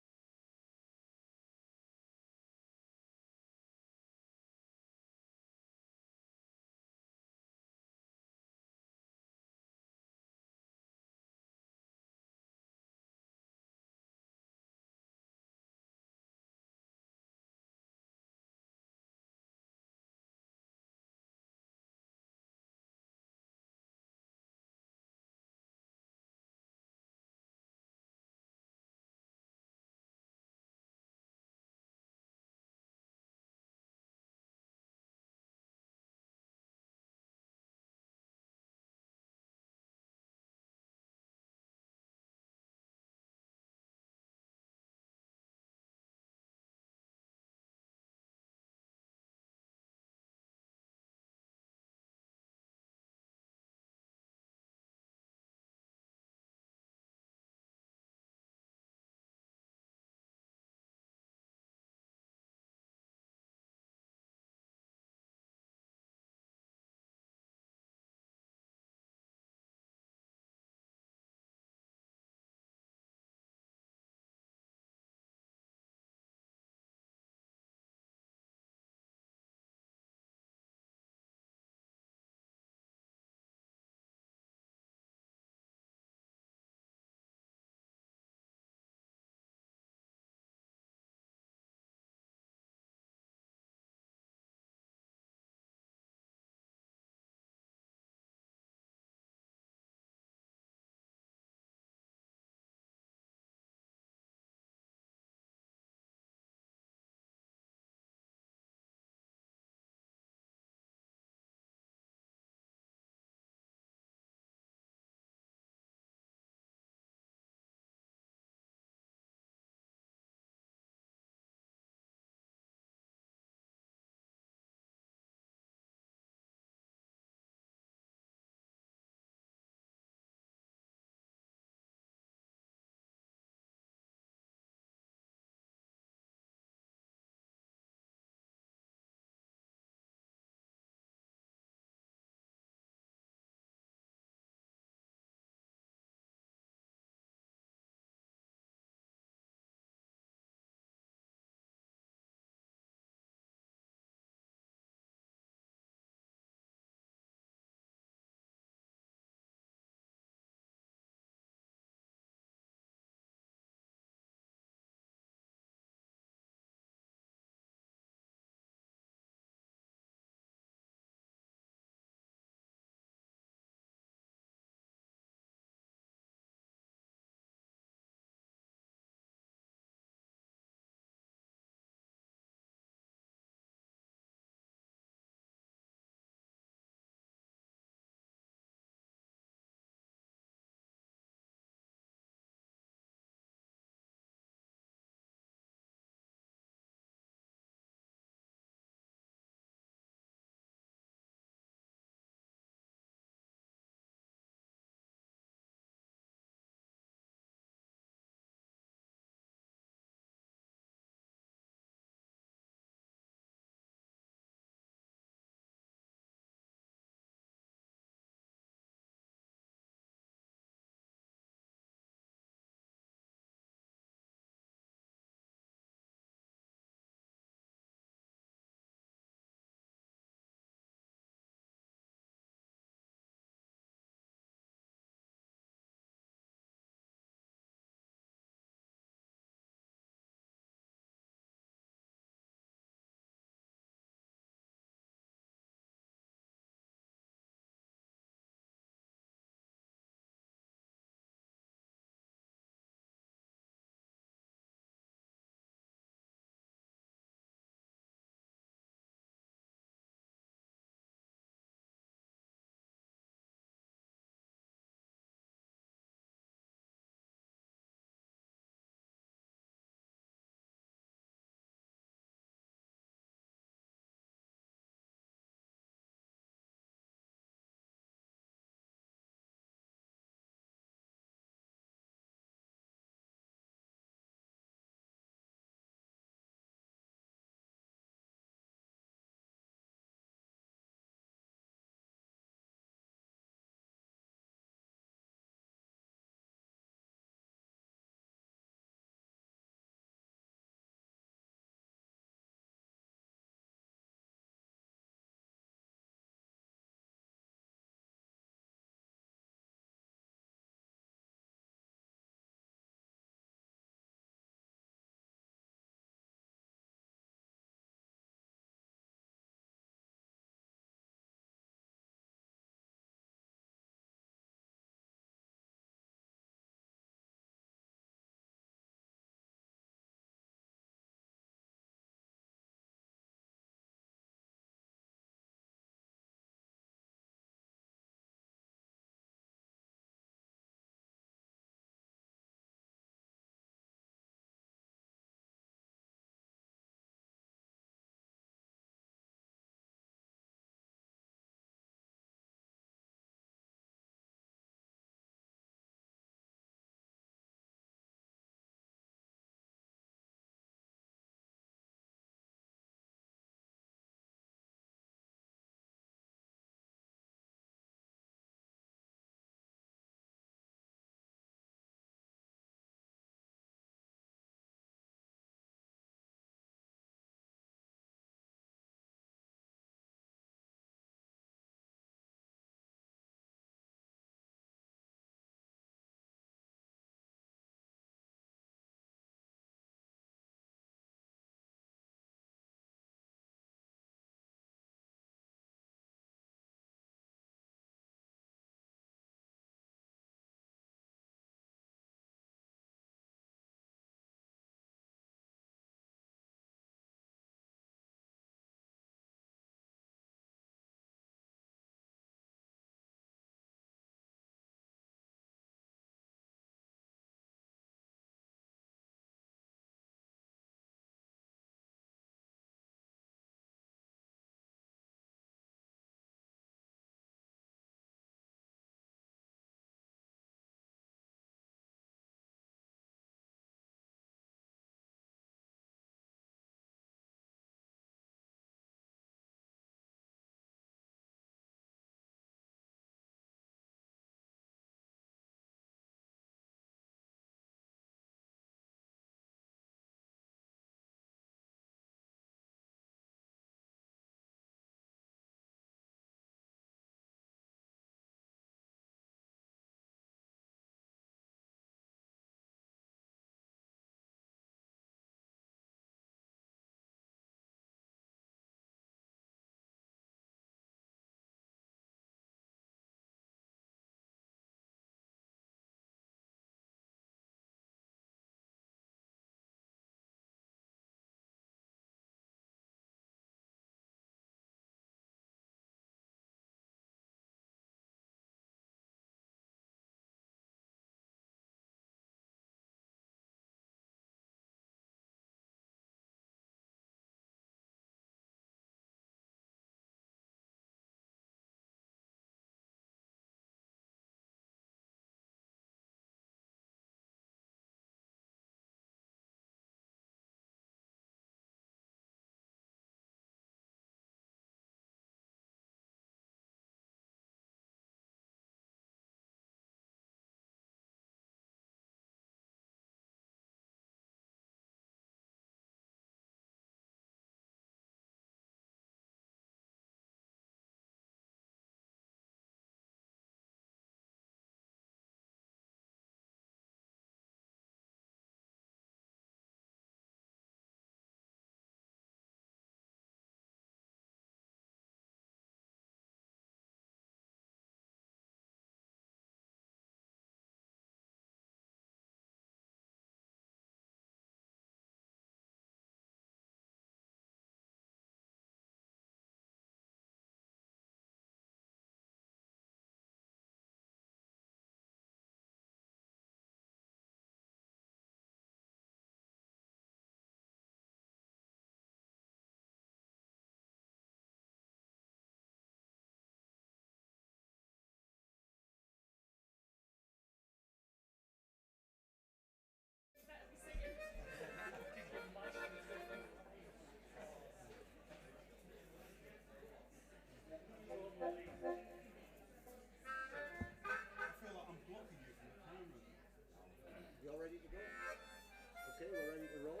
Speaker 3: Okay, we're ready to roll.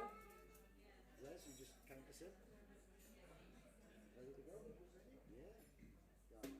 Speaker 3: Les, you just count us in. Ready to go? Yeah. Got it.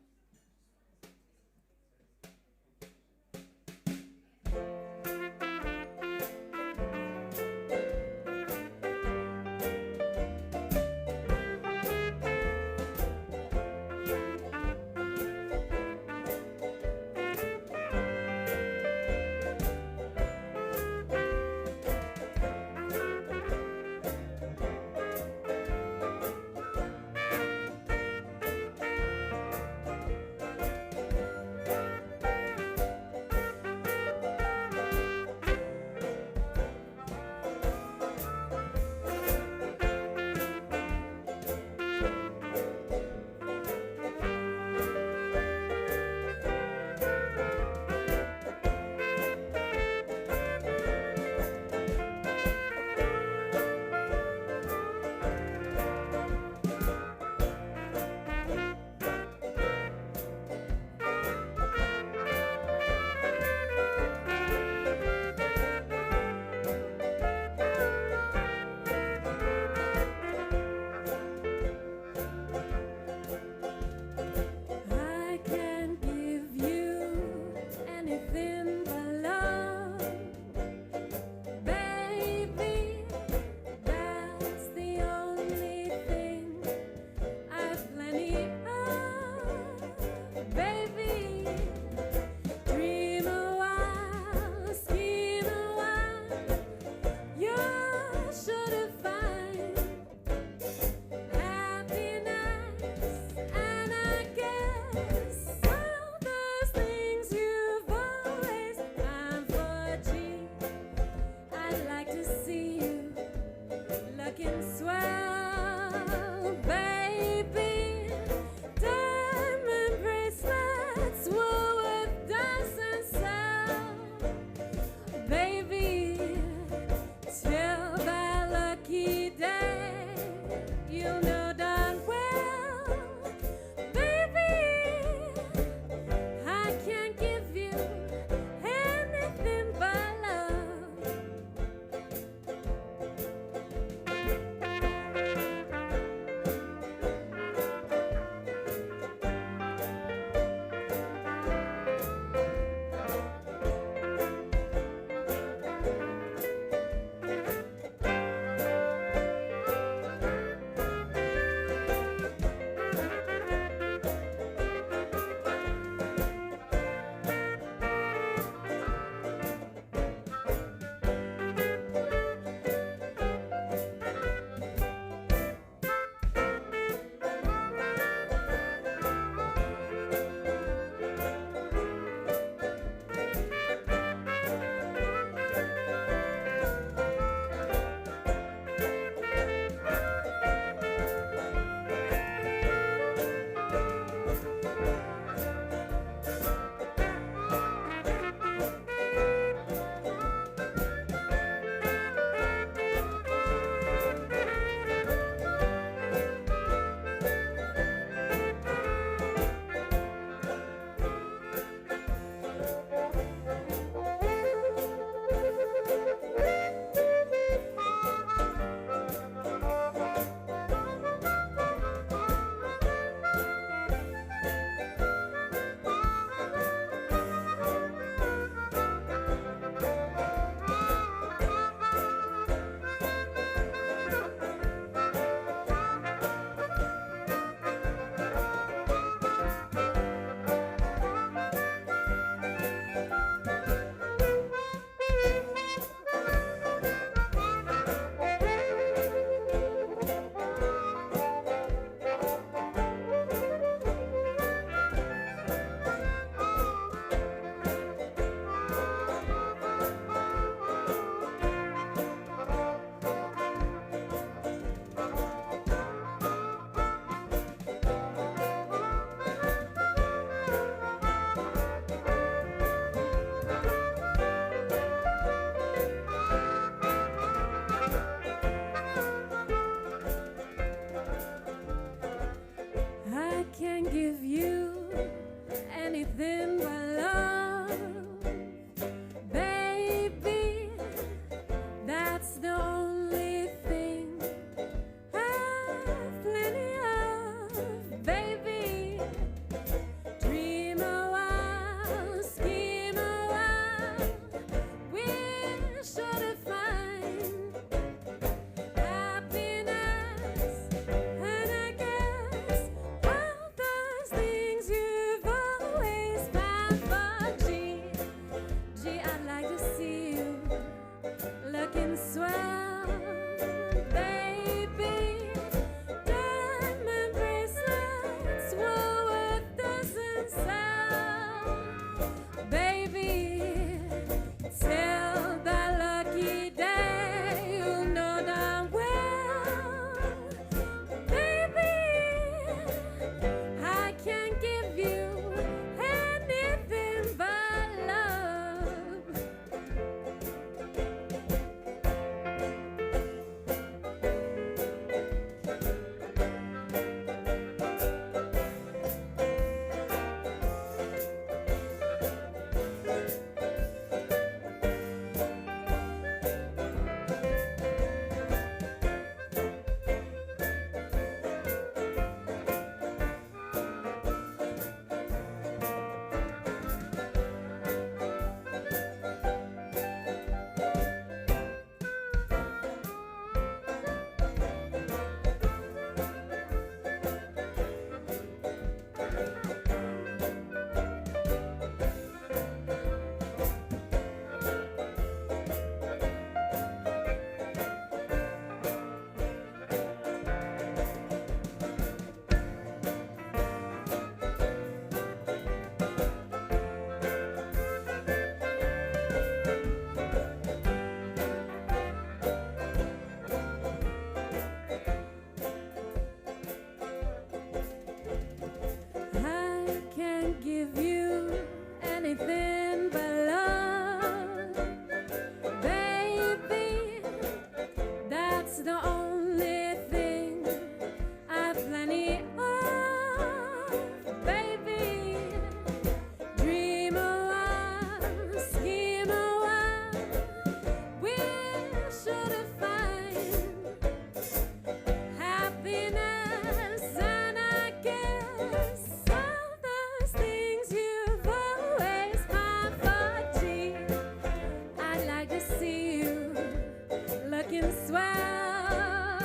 Speaker 4: looking swell,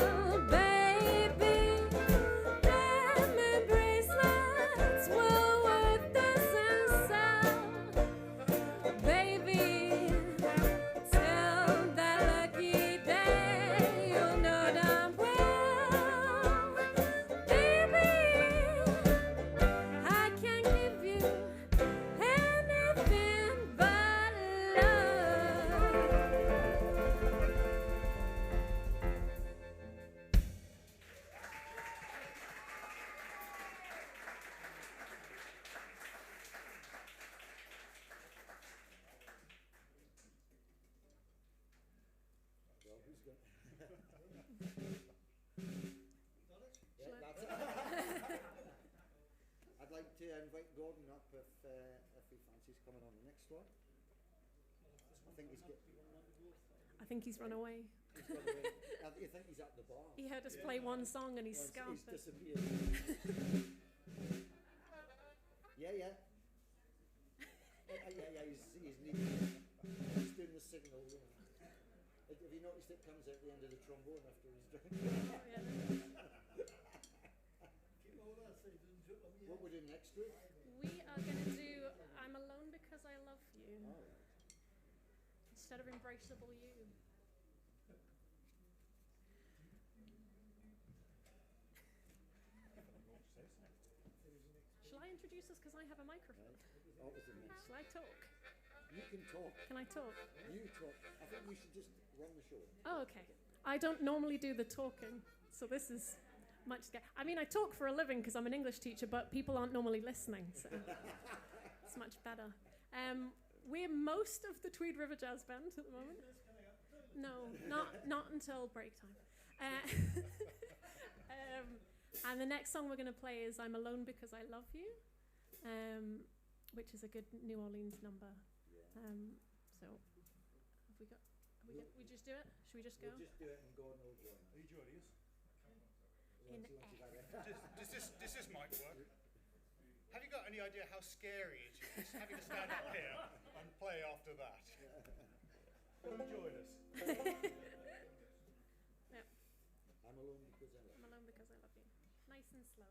Speaker 4: baby. Diamond bracelets were worth the sell, baby. Till that lucky day, you'll know damn well, baby. I can't give you anything but love.
Speaker 3: Well, who's going?
Speaker 4: Shall I-
Speaker 3: That's it. I'd like to invite Gordan up if he fancies coming on the next one. I think he's
Speaker 4: I think he's run away.
Speaker 3: he's got away. You think he's at the bar?
Speaker 4: He heard us play one song and he's
Speaker 3: He's
Speaker 4: scarfed.
Speaker 3: disappeared. Yeah. Yeah. He's needing. He's doing the signal. You know. Have you noticed it comes at the end of the trombone after he's done? What we're doing next week?
Speaker 4: We are going to do I'm Alone Because I Love You
Speaker 3: Oh.
Speaker 4: instead of Embraceable You. Shall I introduce us because I have a microphone?
Speaker 3: What was the next?
Speaker 4: Shall I talk?
Speaker 3: You can talk.
Speaker 4: Can I talk?
Speaker 3: You talk. I think we should just run the show.
Speaker 4: Oh, okay. I don't normally do the talking, so this is much scary. I mean, I talk for a living because I'm an English teacher, but people aren't normally listening, so it's much better. We're most of the Tweed River Jazz Band at the moment. No, not until break time. And the next song we're going to play is I'm Alone Because I Love You, which is a good New Orleans number. So, have we got? We just do it? Should we just go?
Speaker 3: We'll just do it and Gordon will join.
Speaker 2: Are you joining us?
Speaker 4: In
Speaker 2: Does this mic work? Have you got any idea how scary it is having to stand up here and play after that? Come and join us.
Speaker 4: Yep.
Speaker 3: I'm alone because I love
Speaker 4: I'm Alone Because I Love You. Nice and slow.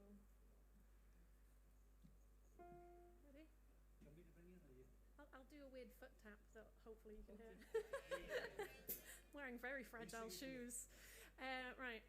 Speaker 4: Ready? I'll do a weird foot tap that hopefully you can hear. Wearing very fragile shoes. Right.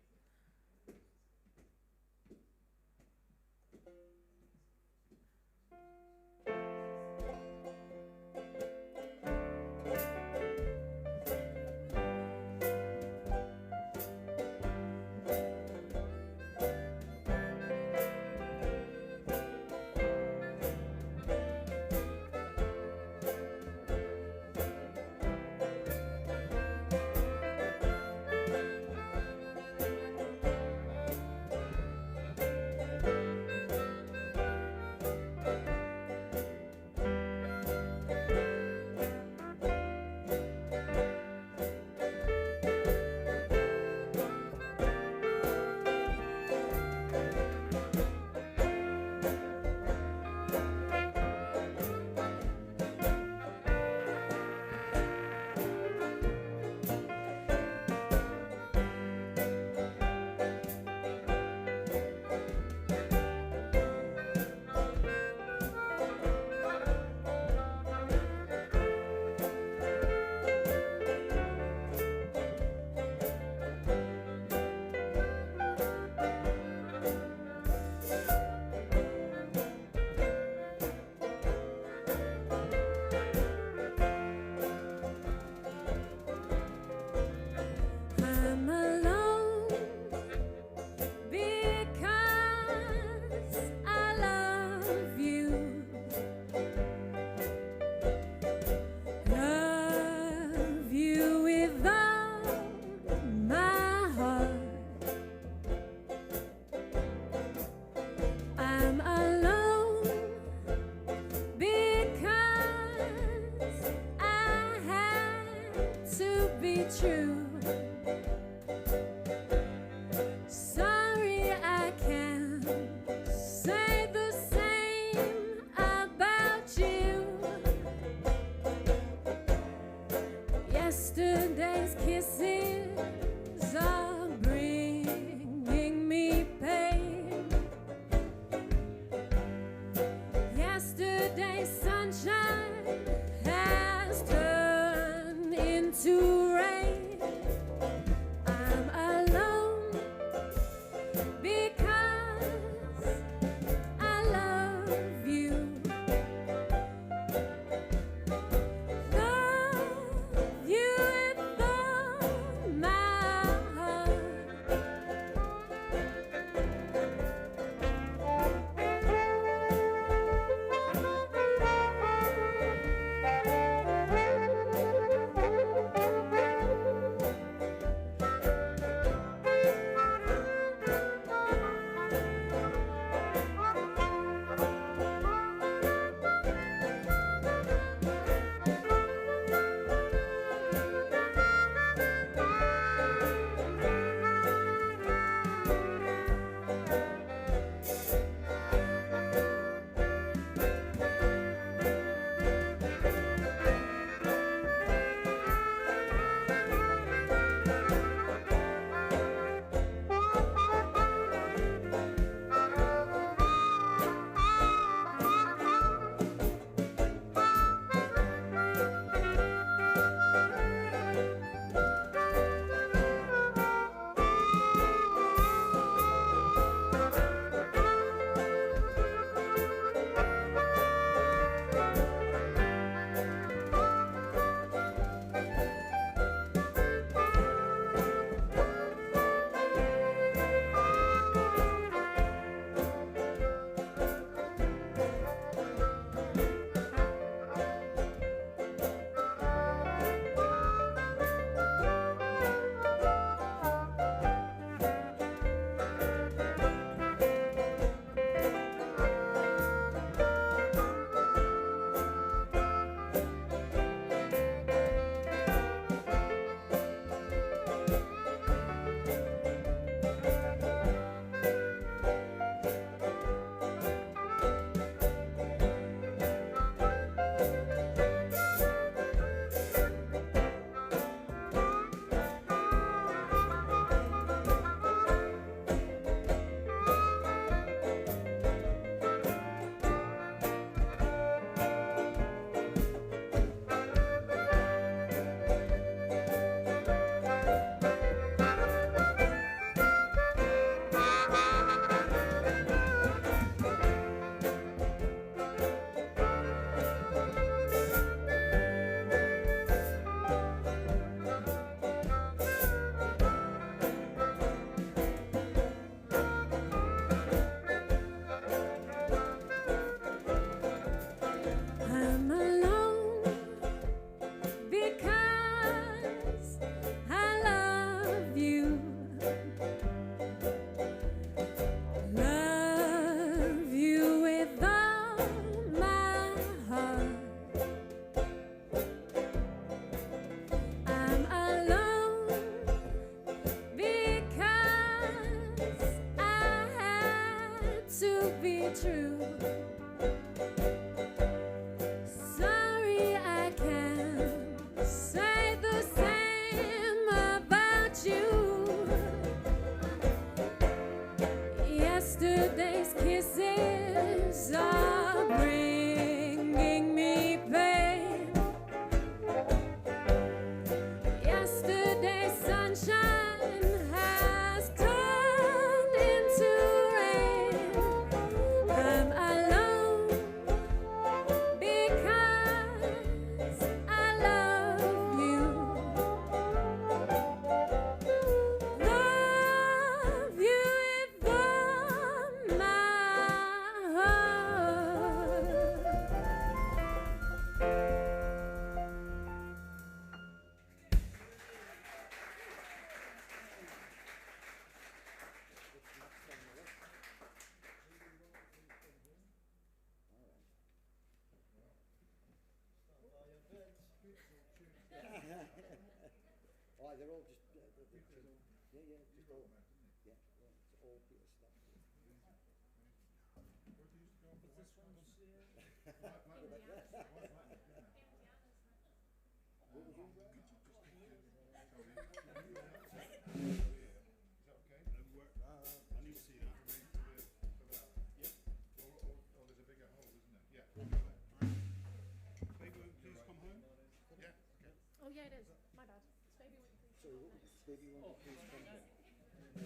Speaker 4: Yesterday's kisses true. Sorry, I can't say the same about you. Yesterday's kisses are bringing me pain. Yesterday's sunshine has turned into rain. I'm alone because I love you. Love you with all my heart.
Speaker 3: Oh, they're all just, yeah, just all, yeah, it's all Peter stuff.
Speaker 2: I need to see that.
Speaker 1: Oh, there's a bigger hole, isn't there? Yeah.
Speaker 2: Baby, please come home.
Speaker 1: Yeah, okay.
Speaker 4: Oh yeah, it is. My bad. Baby, won't you please?
Speaker 3: Sorry, what was it? Baby, you want to please come here?
Speaker 2: Just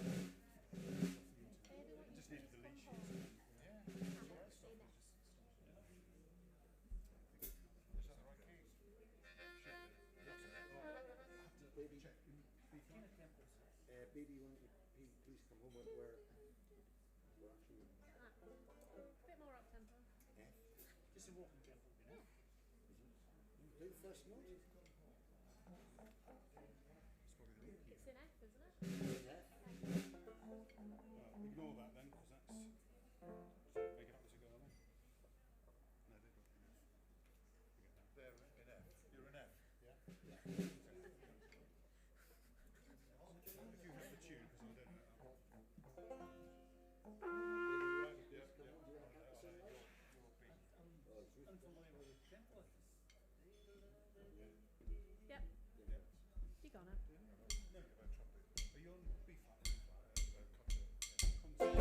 Speaker 2: need to delete sheets.
Speaker 3: Baby, you want to please come home? We're actually
Speaker 4: Bit more up tempo.
Speaker 2: Just a walking tempo, you know?
Speaker 3: play the first note.
Speaker 4: It's in F, isn't it?
Speaker 3: Yeah.
Speaker 2: Ignore that then, because that's. So make it up as you go along. No, they don't.
Speaker 1: There, in F. You're in F.
Speaker 2: Yeah. If you have the tune, because I don't know.
Speaker 4: Yep. You got it.
Speaker 2: Are you on B flat? Concert.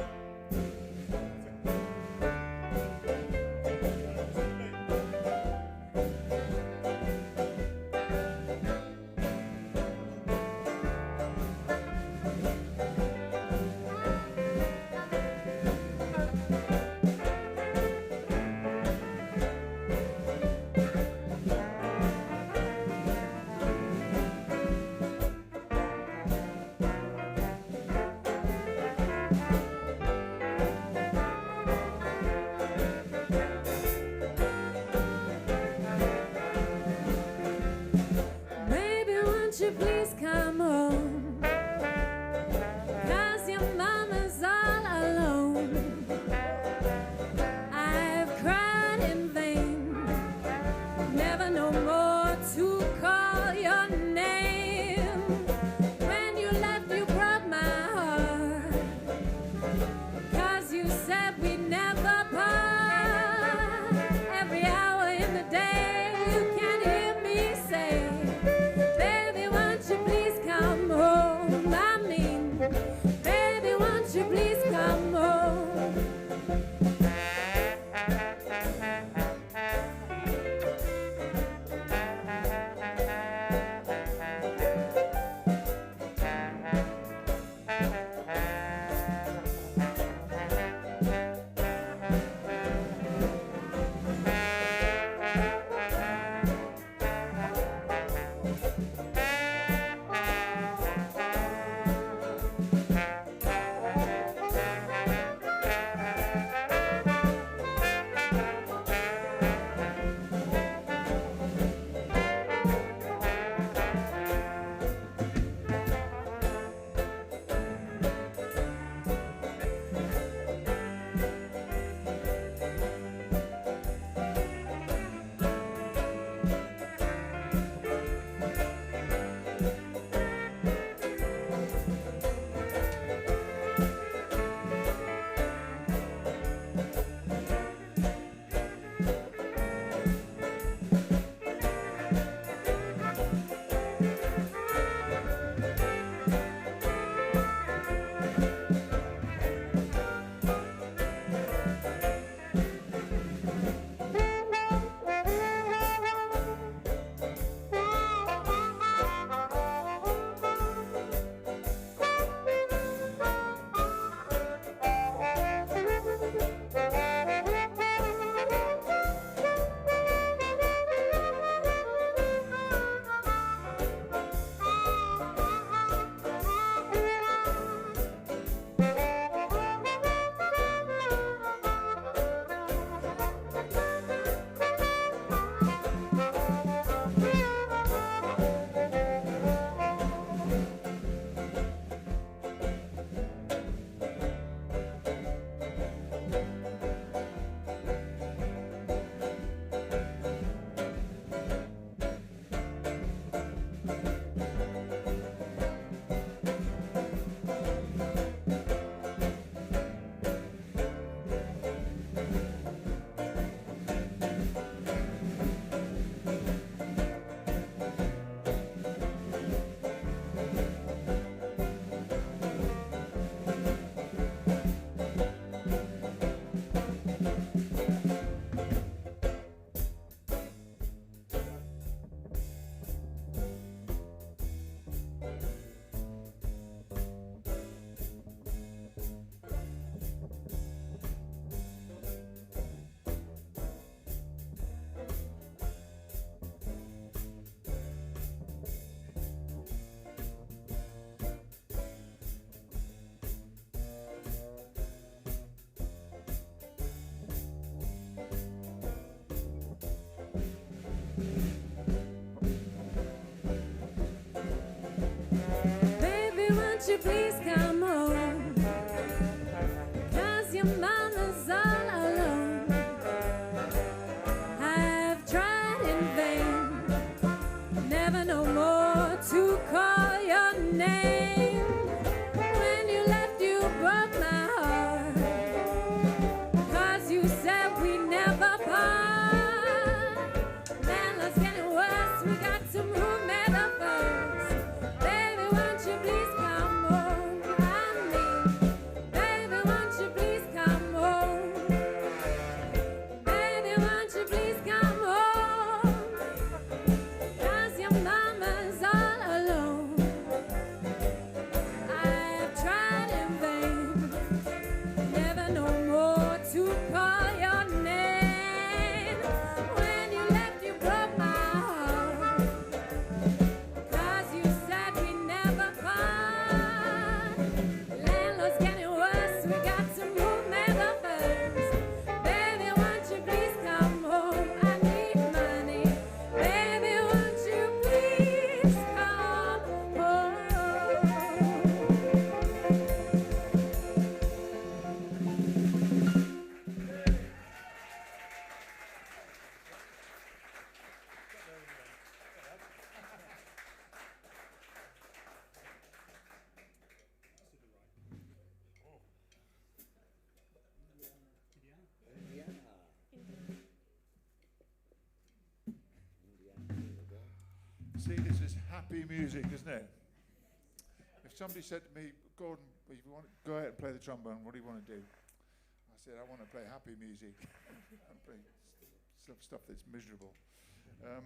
Speaker 4: Baby, won't you please come home? 'Cause your mama's all alone. I've cried in vain, never no more to call your name. When you left, you broke my heart, 'cause you said we'd never part. Every hour in the day, you can hear me say, baby, won't you please come
Speaker 5: Won't you please come home? 'Cause your mama's all alone. I've tried in vain, never no more to call your name. When you left, you broke my heart, 'cause you said we never part. Man, let's get it worse, we got to move metaphors. Baby, won't you please come home? I mean, baby, won't you please come home? Baby, won't you please come home? 'Cause your mama's all alone. I've tried in vain, never no more to call your name. When you left, you broke my heart, 'cause you said we never part. Landlord's getting worse, we got to move metaphors. Baby, won't you please come home? I need money. Baby, won't you please come home?
Speaker 1: See, this is happy music, isn't it? If somebody said to me, Gordon, if you want to go ahead and play the trombone, what do you want to do? I said, I want to play happy music. I play stuff that's miserable. Are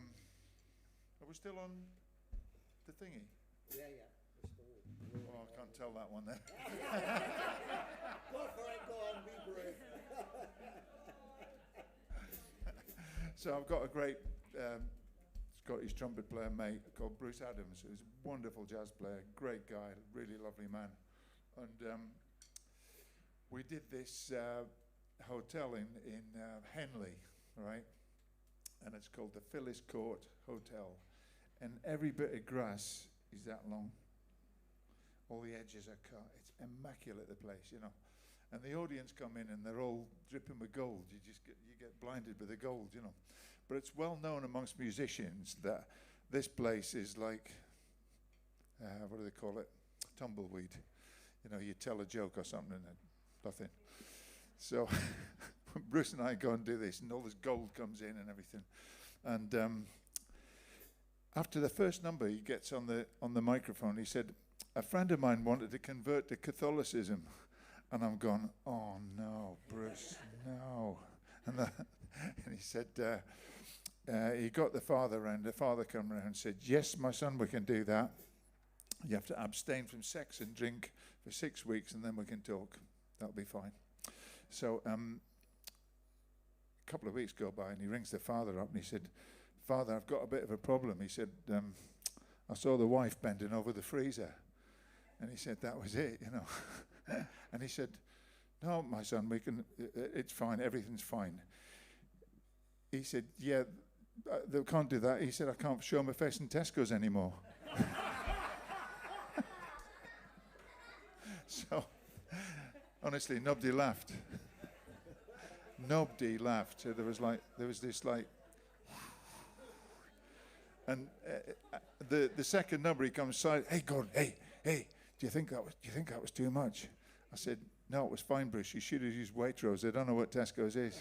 Speaker 1: we still on the thingy?
Speaker 3: Yeah. We're still
Speaker 1: Oh, I can't tell that one then.
Speaker 3: Go for it, go on, be brave.
Speaker 1: So I've got a great Scottish trumpet player mate called Bruce Adams, who's a wonderful jazz player, great guy, really lovely man. And we did this hotel in Henley, right? And it's called the Phyllis Court Hotel. And every bit of grass is that long. All the edges are cut. It's immaculate, the place, you know. And the audience come in and they're all dripping with gold. You get blinded with the gold, you know. But it's well known amongst musicians that this place is like, what do they call it? Tumbleweed. You know, you tell a joke or something and nothing. So Bruce and I go and do this, and all this gold comes in and everything. And after the first number, he gets on the microphone. He said, a friend of mine wanted to convert to Catholicism, and I'm going, oh no, Bruce, no. And he said, he got the father around. The father came around and said, yes, my son, we can do that. You have to abstain from sex and drink for 6 weeks, and then we can talk. That'll be fine. So a couple of weeks go by, and he rings the father up, and he said, Father, I've got a bit of a problem. He said, I saw the wife bending over the freezer. And he said, that was it, you know. And he said, no, my son, we can, it's fine, everything's fine. He said, yeah, they can't do that. He said, I can't show my face in Tesco's anymore. So, honestly, nobody laughed. Nobody laughed. So there was this like, and the second number he comes aside, hey, Gordon, hey, do you think that was too much? I said, no, it was fine, Bruce. You should have used Waitrose. They don't know what Tesco's is.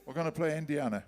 Speaker 1: We're going to play Indiana.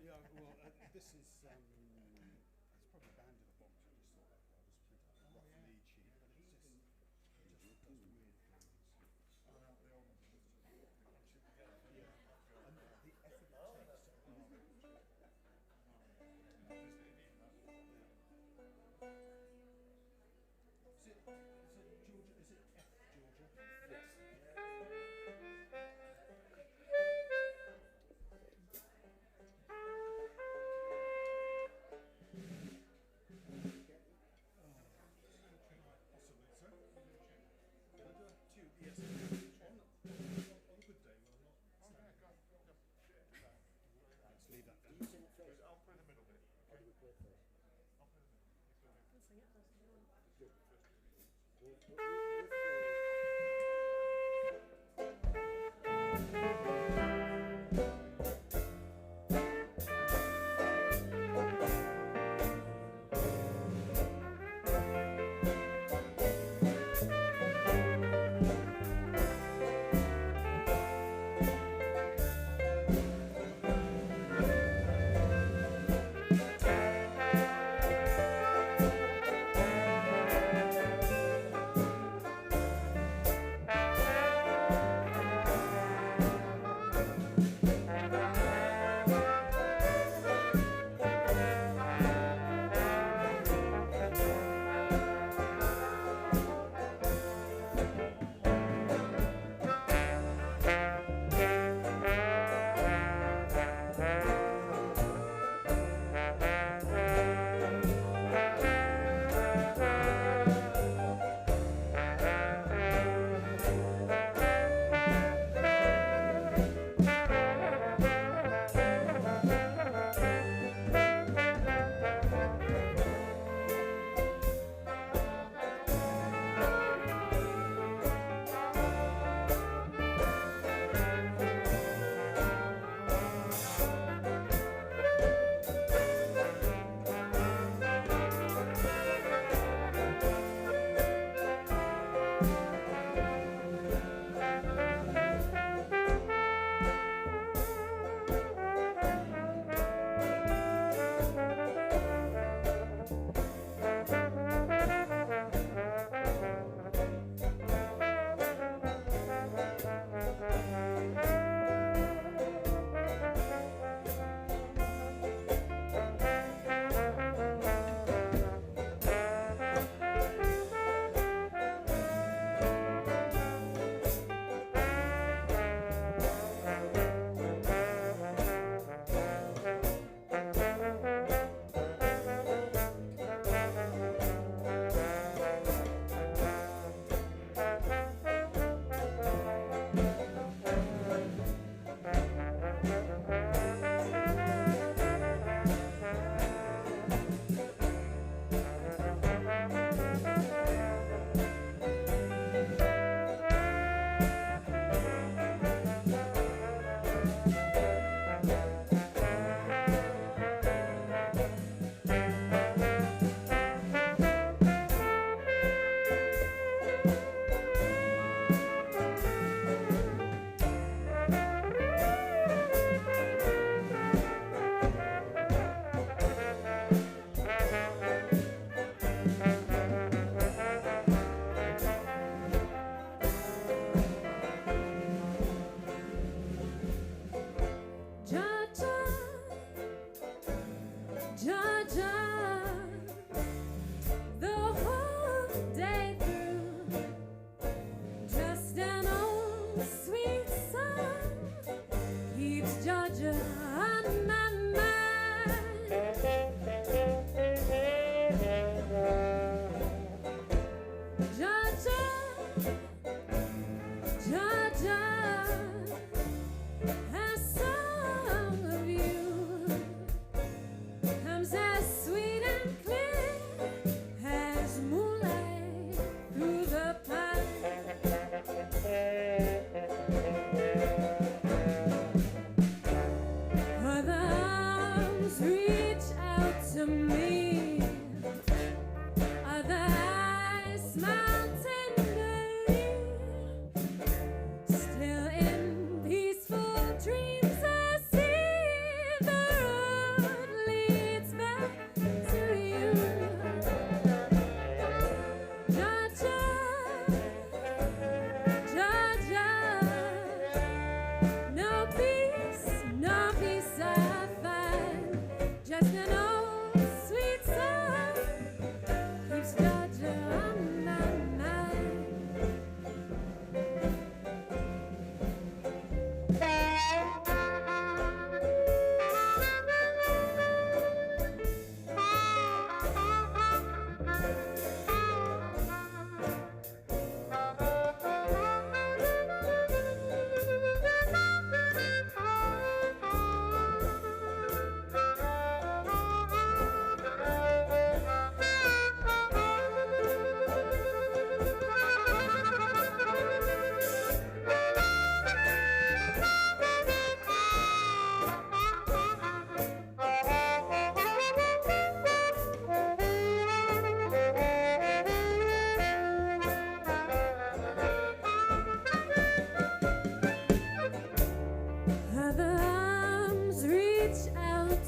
Speaker 2: Yeah, well, this is it's probably a band in a box. I just thought I'll just print out a rough lead sheet, but it's just does weird things. Yeah, and the effort it takes to Is it F Georgia?
Speaker 3: Yes.
Speaker 2: Possibly, sir. Can I do a tune? Yes. On a good day when I'm not standing. Let's leave that
Speaker 3: Do
Speaker 2: down.
Speaker 3: you sing it first?
Speaker 1: I'll play the middle bit.
Speaker 3: Or do we play it first?
Speaker 1: I'll play the middle.
Speaker 4: I'll sing it first if you want.
Speaker 3: Good. We'll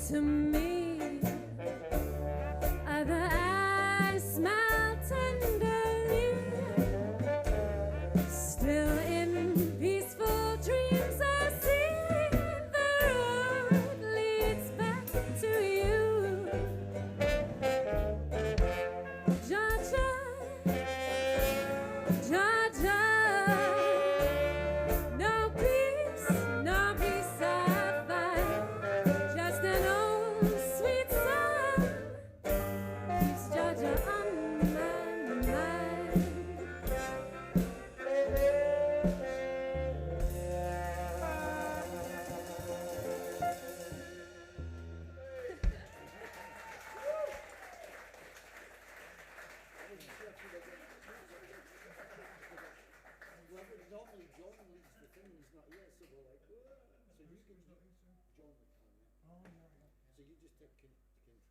Speaker 5: to me. Other eyes smile tenderly. Still in peaceful dreams I see the road leads back to you. Georgia, Georgia, no peace I find, just an old sweet song keeps Georgia on my mind.
Speaker 3: Well, but normally John leads the thing, he's not here, so we're like, "Whoa." So you can, John would come, yeah.
Speaker 2: Oh, yeah.
Speaker 3: So you just take control, right?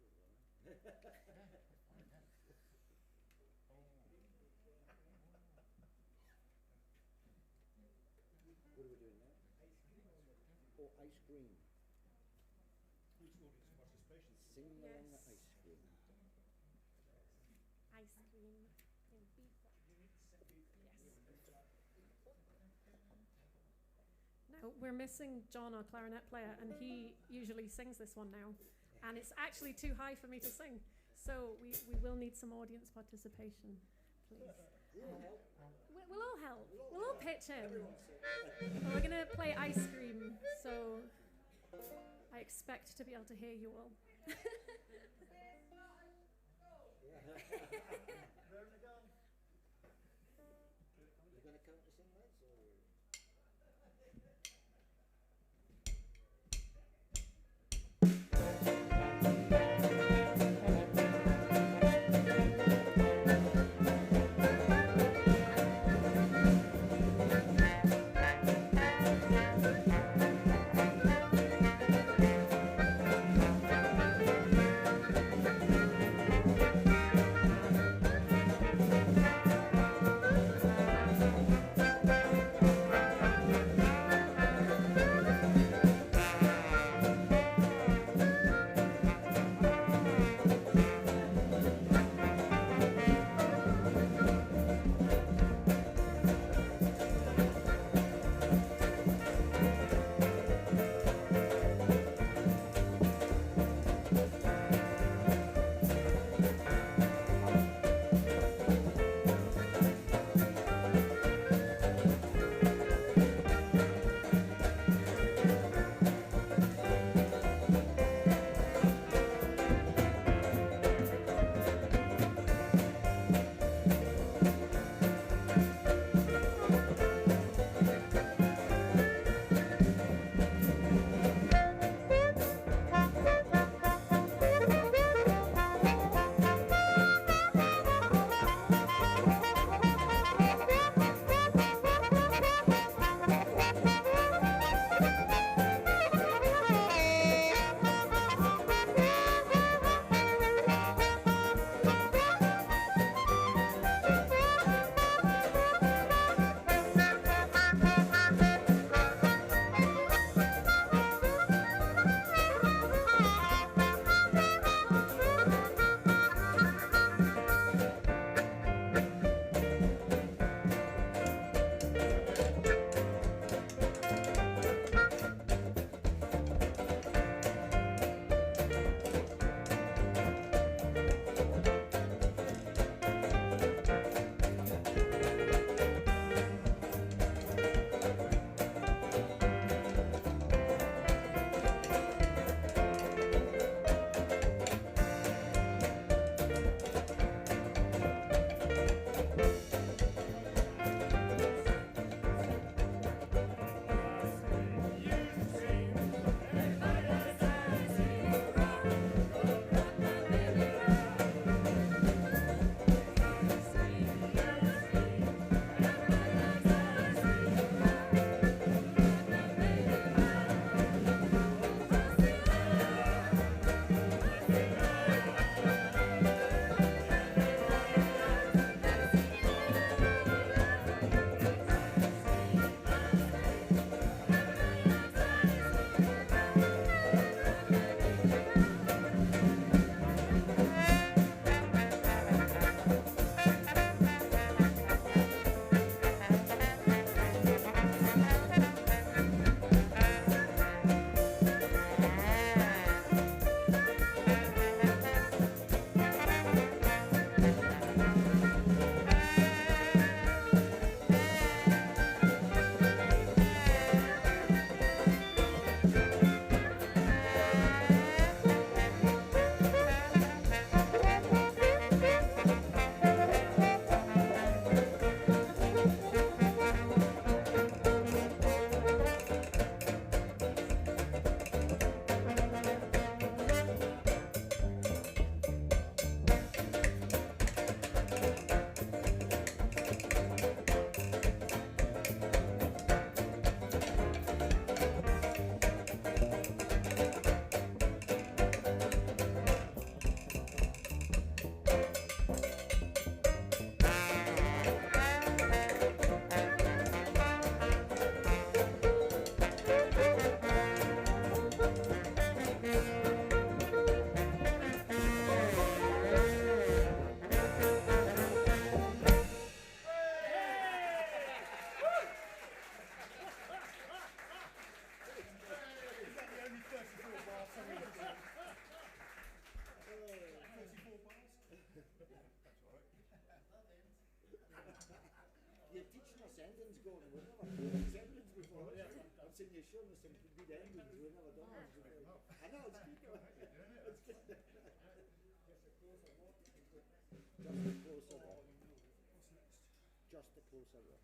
Speaker 3: What are we doing now? Oh, ice cream.
Speaker 2: Each audience participation.
Speaker 3: Sing along the
Speaker 4: Yes.
Speaker 3: ice cream.
Speaker 4: Ice cream in B flat. Now we're missing John, our clarinet player, and he usually sings this one now, and it's actually too high for me to sing. So we will need some audience participation, please. We'll all help. We'll all pitch in. Well, we're gonna play Ice Cream, so I expect to be able to hear you all.
Speaker 3: You gonna count us in, lads, or? Gordan, we've never played these endings before. I've seen you showing us some good endings, we've never done them before. I know, it's good. It's good. Just a closer one. Just a closer one.
Speaker 2: Just for what?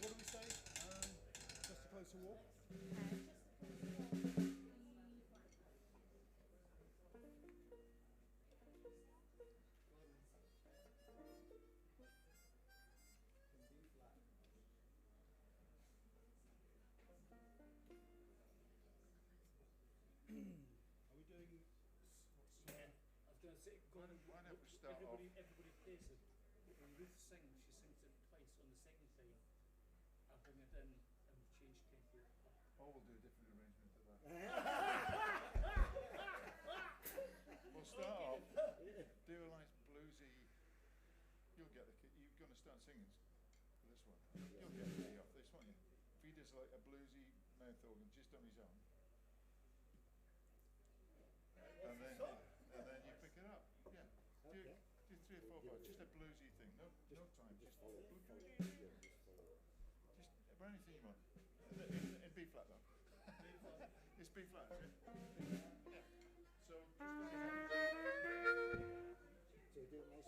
Speaker 2: What do we say? Just a closer walk? Are we doing
Speaker 6: I was going to say, Gordan,
Speaker 1: Why don't we start
Speaker 6: everybody plays it. When Ruth sings, she sings it twice on the second time. I'll bring it in and change tempo.
Speaker 1: Or we'll do a different arrangement to that. We'll start off, do a nice bluesy. You'll get the key. You're going to start singing for this one. You'll get the key off this one. If he does like a bluesy mouth organ just on his own, and then you pick it up. Yeah.
Speaker 3: Okay.
Speaker 1: Do 3 or 4 bars. Just a bluesy thing. No time. Just
Speaker 3: follow.
Speaker 1: just about anything you want. In B flat though. It's B flat, is it? Yeah. So
Speaker 3: So do it nice.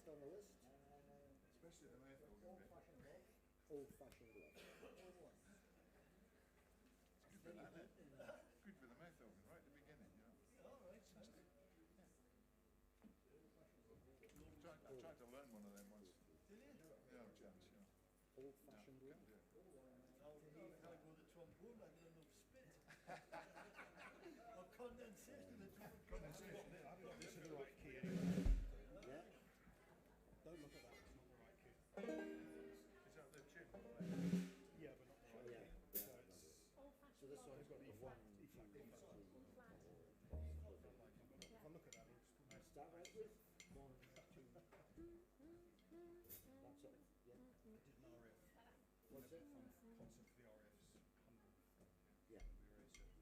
Speaker 3: next on the list?
Speaker 1: Especially the mouth organ bit.
Speaker 3: Old-fashioned love.
Speaker 1: It's good for that, isn't it? Good for the mouth organ, right at the beginning, you know. I tried to learn one of them once.
Speaker 2: Did you?
Speaker 1: No chance, you know.
Speaker 3: Old-fashioned
Speaker 1: No,
Speaker 3: love.
Speaker 1: couldn't do it.
Speaker 2: I'll go the trombone, I got enough spit. Or condensation, the trombone.
Speaker 1: Condensation.
Speaker 2: I've got this in the right key anyway.
Speaker 3: Yeah.
Speaker 2: Don't look at that, it's not the right key.
Speaker 1: Is that the tune?
Speaker 2: Yeah, but not the right
Speaker 3: Yeah.
Speaker 2: key. So it's,
Speaker 3: So this
Speaker 2: so
Speaker 3: one's
Speaker 2: it's got
Speaker 3: the
Speaker 2: E
Speaker 3: one,
Speaker 2: flat, E flat,
Speaker 3: two,
Speaker 2: E flat.
Speaker 3: three.
Speaker 2: If I look at that, it's
Speaker 3: Start right with 1, 2. That's it. Yeah.
Speaker 2: I did an RF.
Speaker 3: What's it?
Speaker 2: Concert for the RF's 100th.
Speaker 3: Yeah.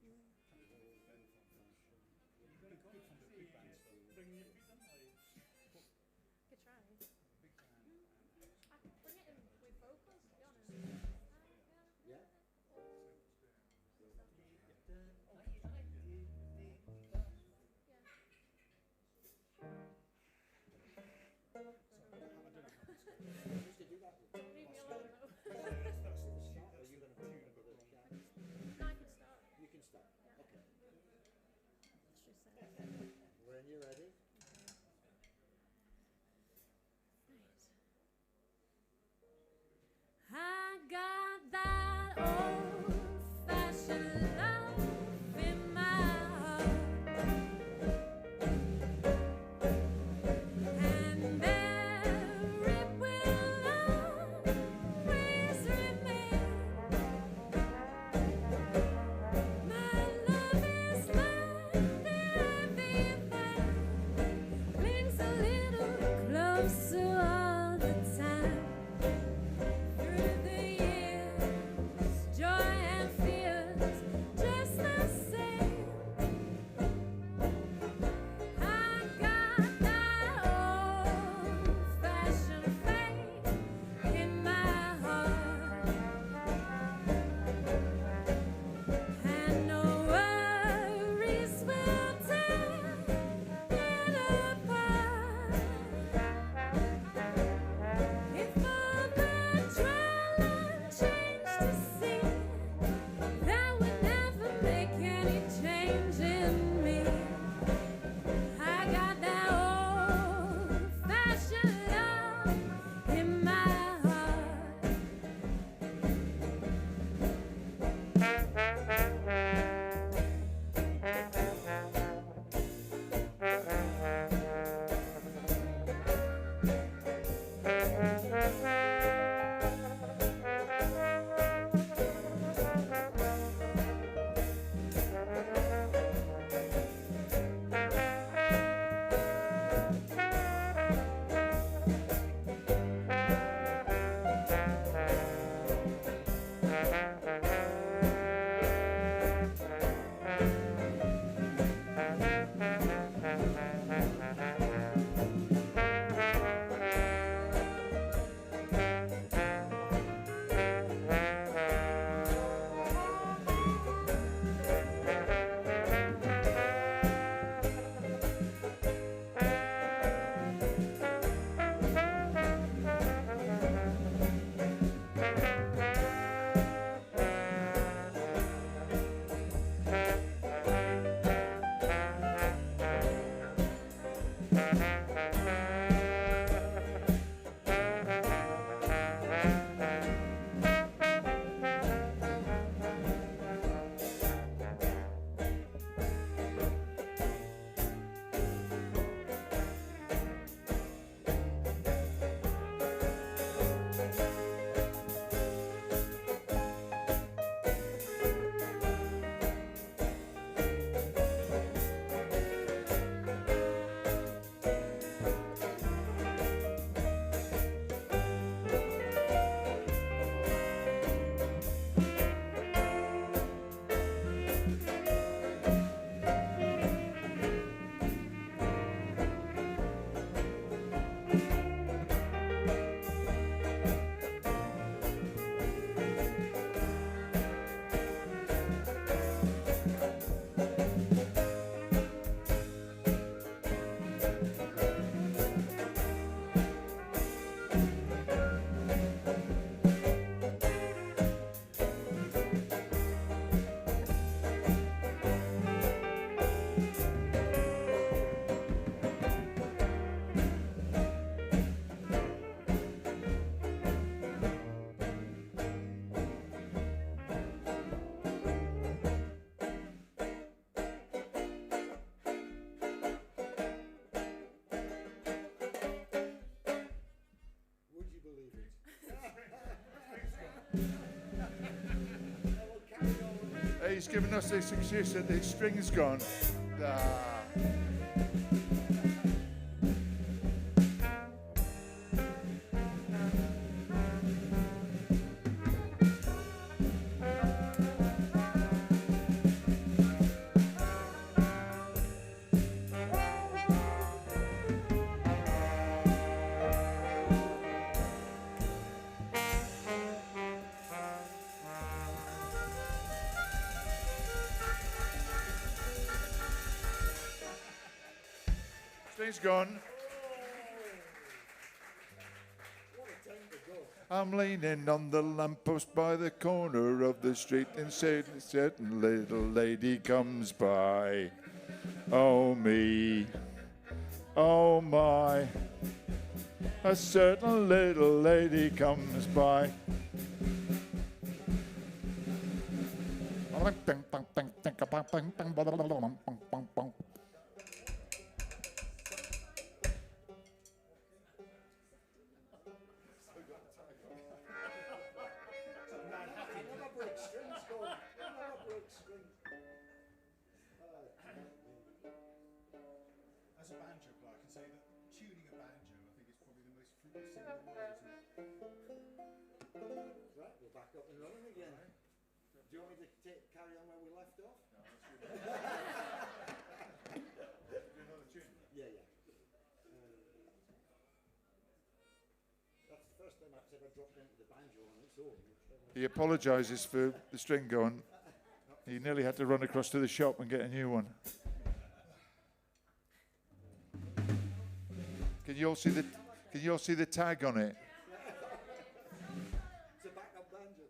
Speaker 2: We were at Campbell, Ben from
Speaker 6: You've got to go
Speaker 2: good
Speaker 6: and
Speaker 2: fun,
Speaker 6: see
Speaker 2: big band stuff.
Speaker 6: bringing your feet up, like.
Speaker 4: Good try.
Speaker 2: Big band
Speaker 4: I could bring it in with vocals, to be honest.
Speaker 3: Yeah.
Speaker 4: Yeah.
Speaker 3: I used to do that with
Speaker 4: Leave me alone though.
Speaker 3: that's believe it. We'll carry on.
Speaker 1: Hey, he's given us this excuse that the string's gone. Ah. String's gone.
Speaker 3: What a time to go.
Speaker 1: I'm leaning on the lamppost by the corner of the street, and certain little lady comes by. Oh me, oh my, a certain little lady comes by.
Speaker 3: Another broke string's gone. Another broke string.
Speaker 2: As a banjo player, I can say that tuning a banjo, I think, is probably the most fruitless thing in the world, isn't it?
Speaker 3: Right, we're back up and running again. Do you want me to carry on where we left off?
Speaker 1: No, that's good. Do another tune.
Speaker 3: Yeah, yeah. That's the first time I've ever dropped into the banjo on its own.
Speaker 1: He apologises for the string gone. He nearly had to run across to the shop and get a new one. Can you all see the tag on it?
Speaker 3: It's a backup banjo.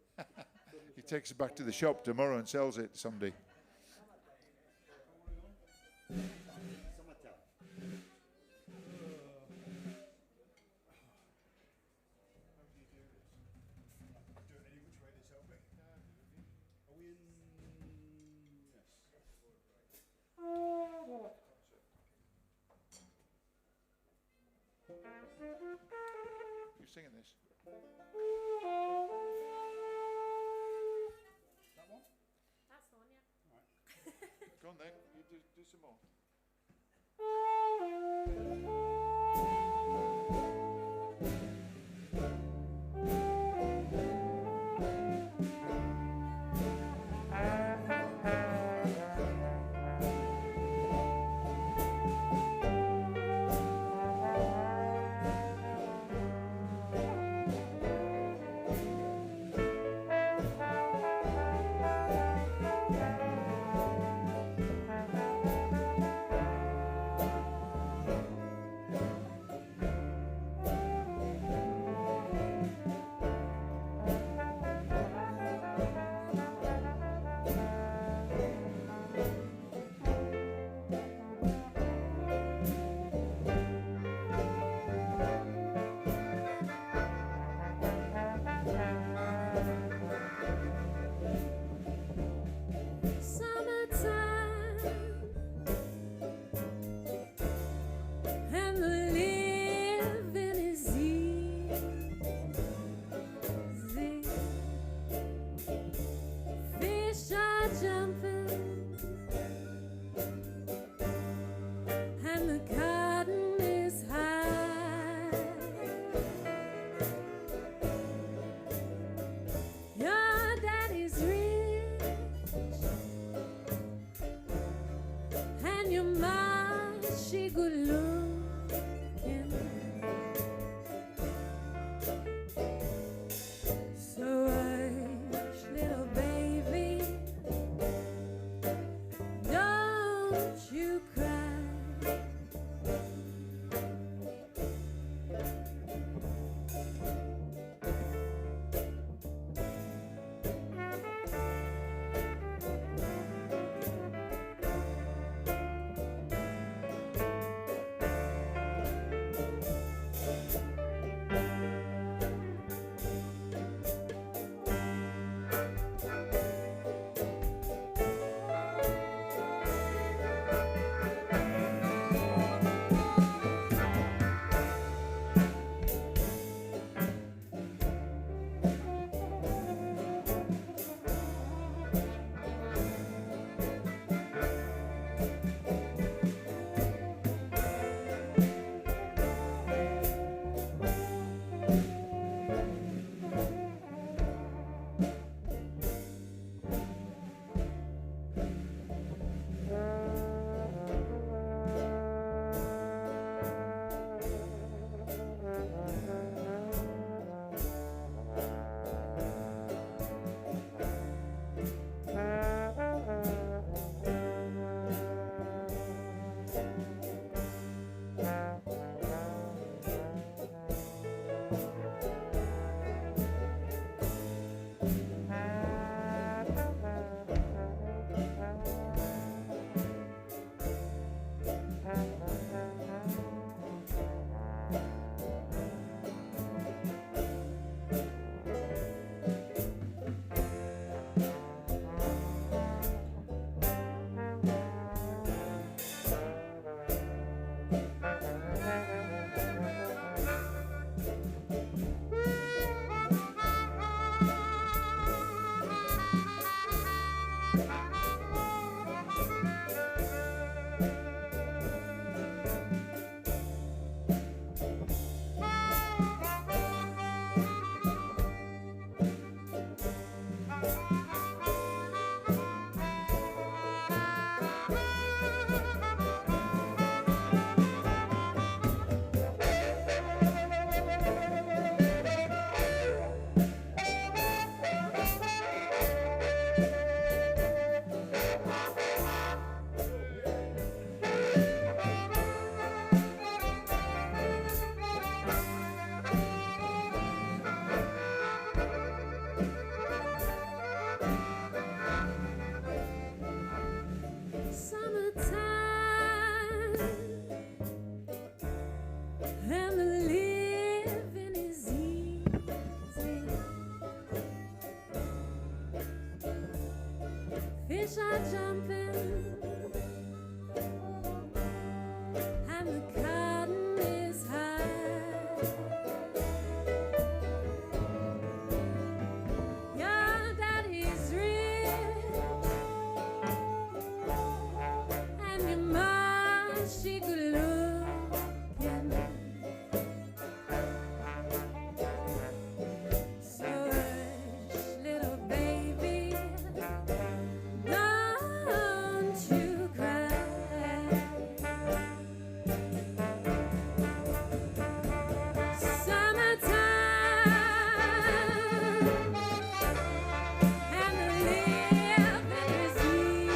Speaker 1: He takes it back to the shop tomorrow and sells it to somebody.
Speaker 3: Summertime.
Speaker 2: How do you do this? Do it any which way that's helping. Are we in? Yes.
Speaker 1: You're singing this?
Speaker 2: That one?
Speaker 4: That's the one, yeah.
Speaker 1: Go on then, you do some more.
Speaker 5: fish are jumping, and the cotton is high. Your daddy's rich, and your mom, she good looking. So hush, little baby, don't you cry. Summertime, and the living is easy.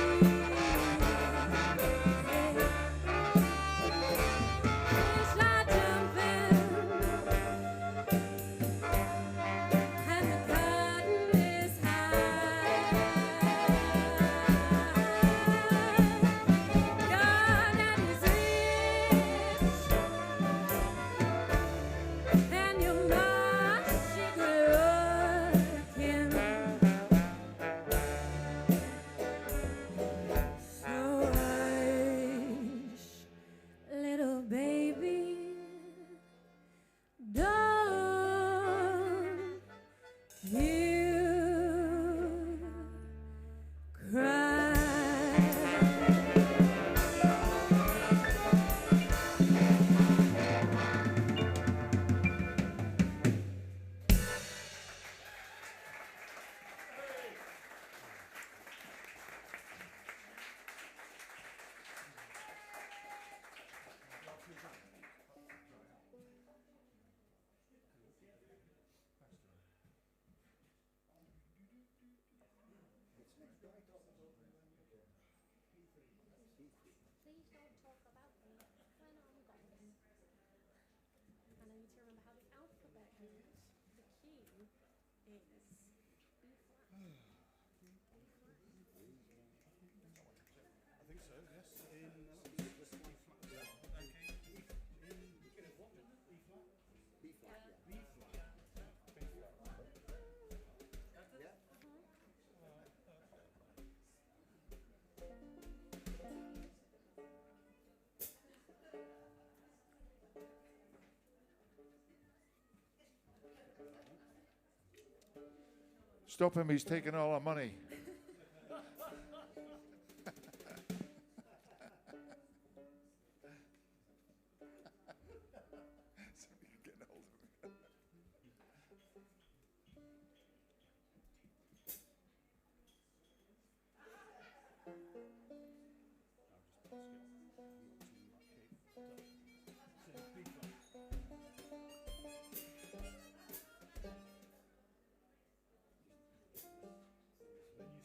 Speaker 5: Fish are jumping, and the cotton is high. Your daddy's rich, and your mom, she good looking. So hush, little baby, don't you cry.
Speaker 4: Please don't talk about me when I'm gone. And I need to remember how the alphabet goes. The key is B flat.
Speaker 2: I think so, yes. In E flat. Okay. In what? E flat?
Speaker 3: B flat, yeah.
Speaker 2: B flat. B flat.
Speaker 3: Yeah.
Speaker 1: Stop him, he's taking all our money. Somebody can get hold of him.
Speaker 2: Then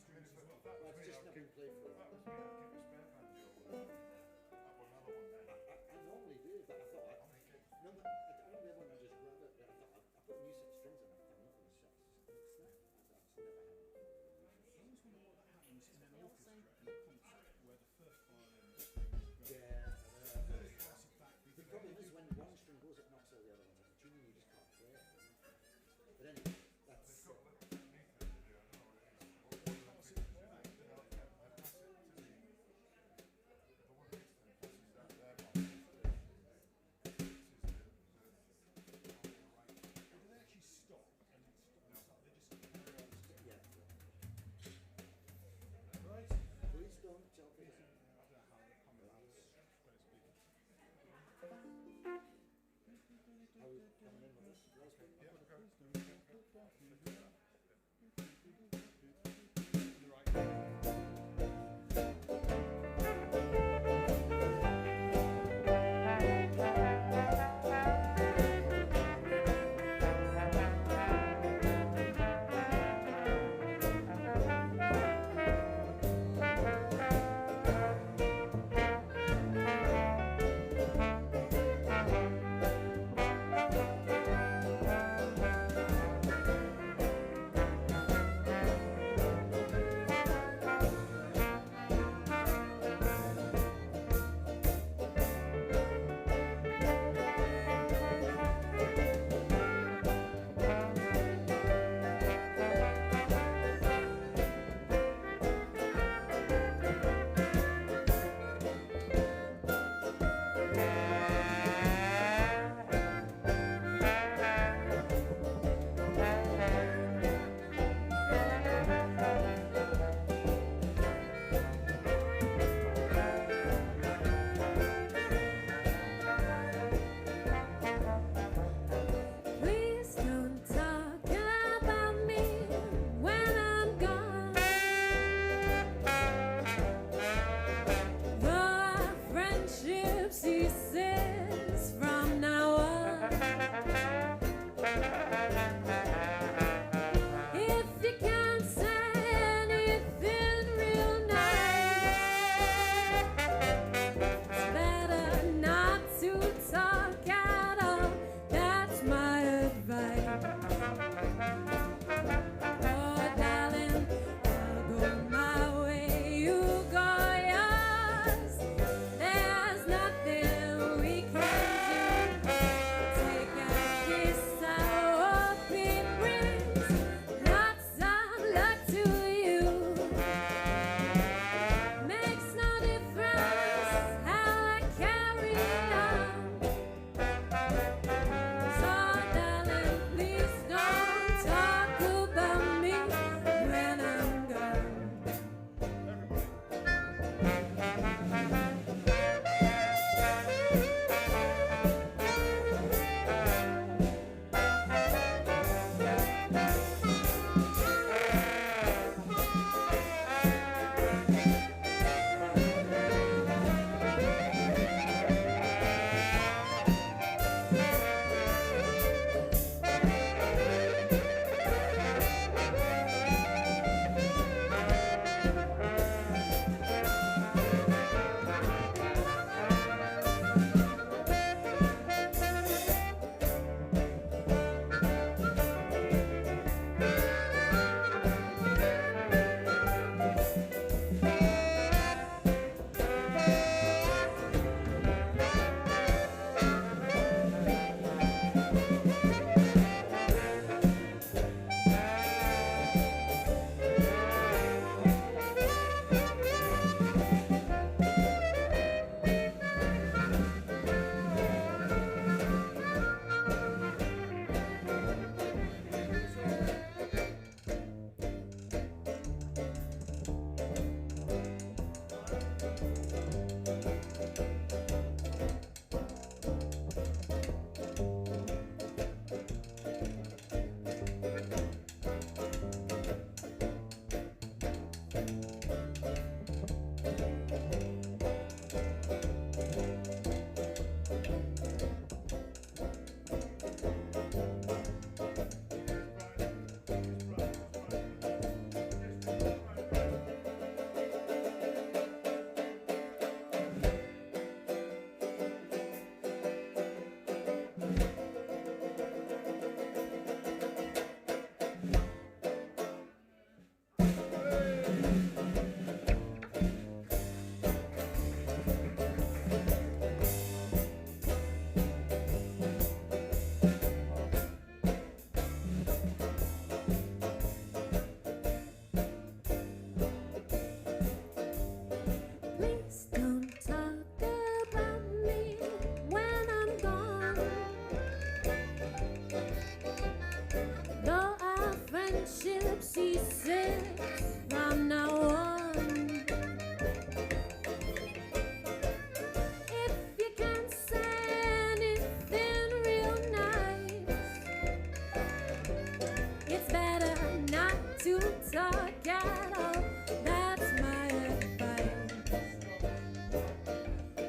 Speaker 5: to talk at all. That's my advice.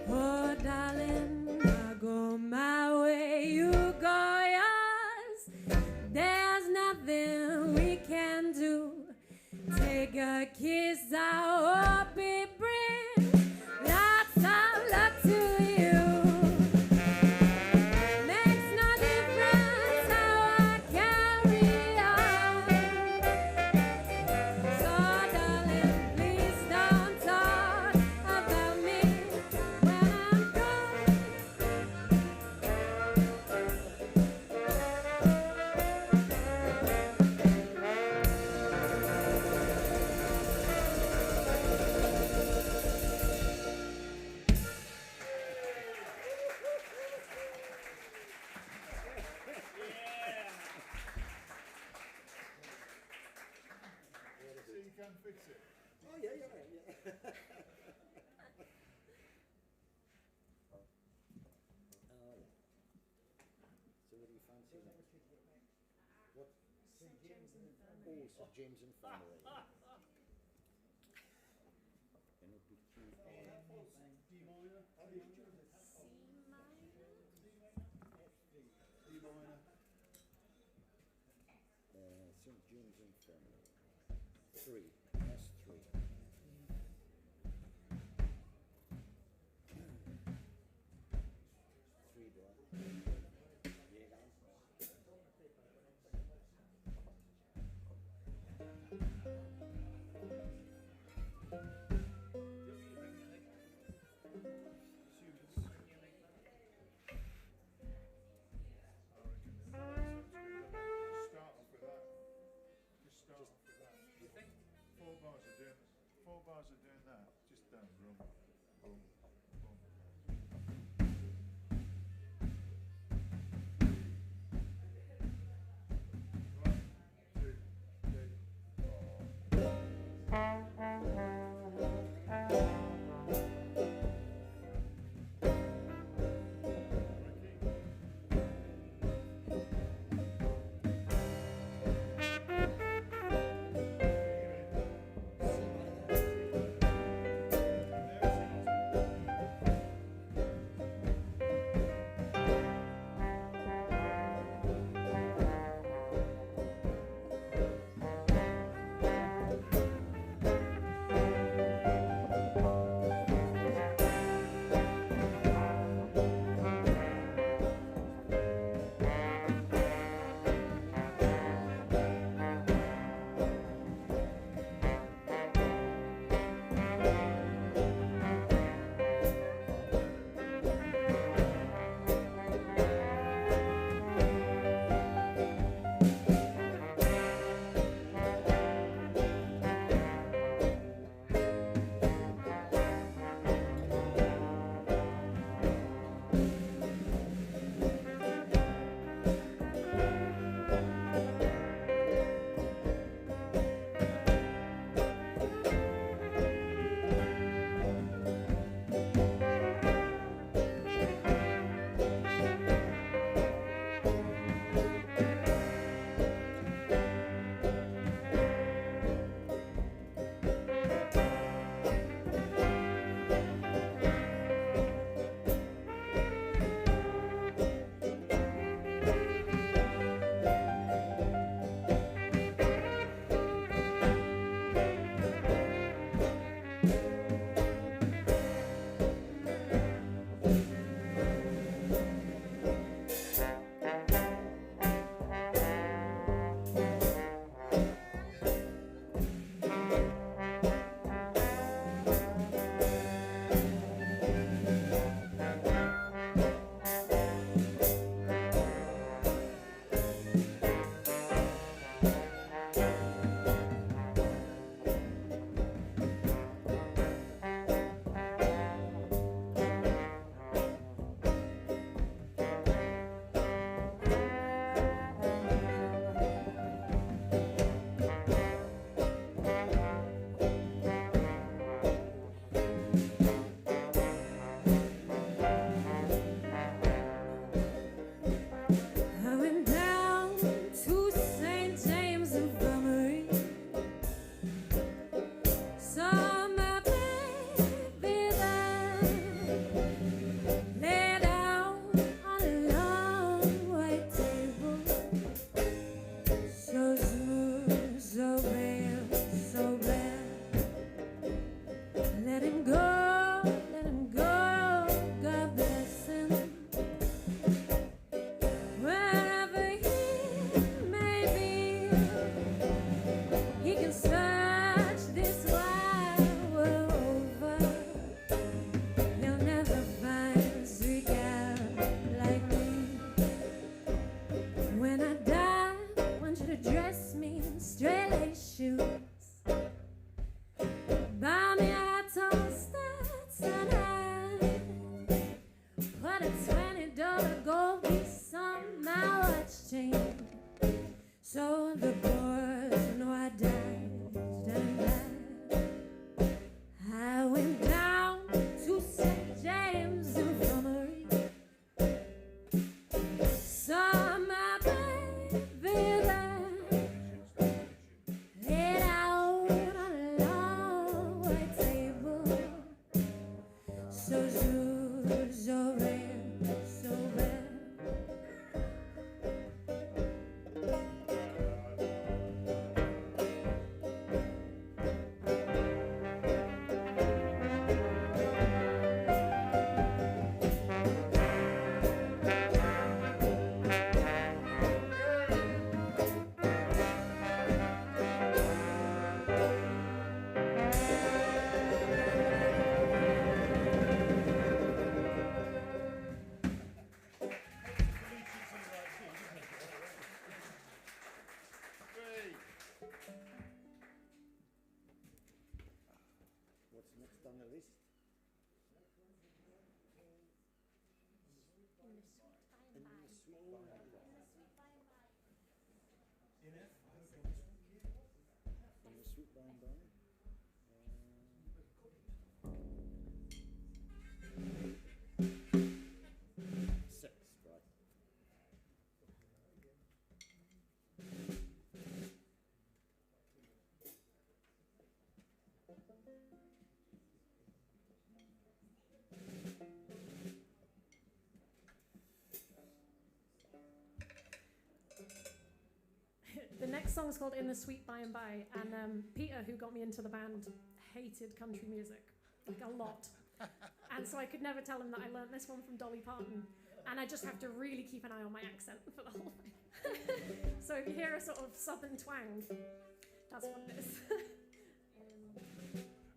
Speaker 5: Oh, darling, I go my way, you go yours. There's nothing we can do. Take a kiss, I hope it brings lots of luck to you. Makes no difference how I carry on. So darling, please don't talk about me when I'm gone.
Speaker 1: So you can fix it.
Speaker 3: Oh yeah, yeah. So what do you fancy next? What? St. James Infirmary. Oh, St. James Infirmary. And it'd be key
Speaker 2: D minor. D minor.
Speaker 3: St. James Infirmary. 3. S3. Three door. Yeah, go on.
Speaker 1: Just start off with that. Just start off with that. 4 bars of doing this.
Speaker 5: dress me in straight lace shoes. Buy me a tall Stetson hat. Put a $20 gold piece on my watch chain, so the boys know I danced and laughed. I went down to St. James Infirmary, saw my baby there, laid out on a long white table, so smooth, so rare, so rare.
Speaker 3: What's next on the list? In the small in the sweet by and by. Sixth, right.
Speaker 4: The next song is called In the Sweet By and By, and Peter, who got me into the band, hated country music, like a lot. And so I could never tell him that I learnt this one from Dolly Parton, and I just have to really keep an eye on my accent for the whole thing. So if you hear a sort of southern twang, that's what it is.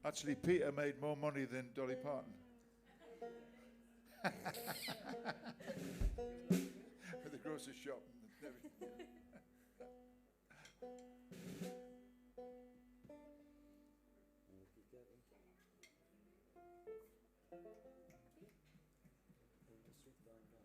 Speaker 1: Actually, Peter made more money than Dolly Parton. With the grocery shop and everything.
Speaker 3: We'll keep going. In the sweet by and by.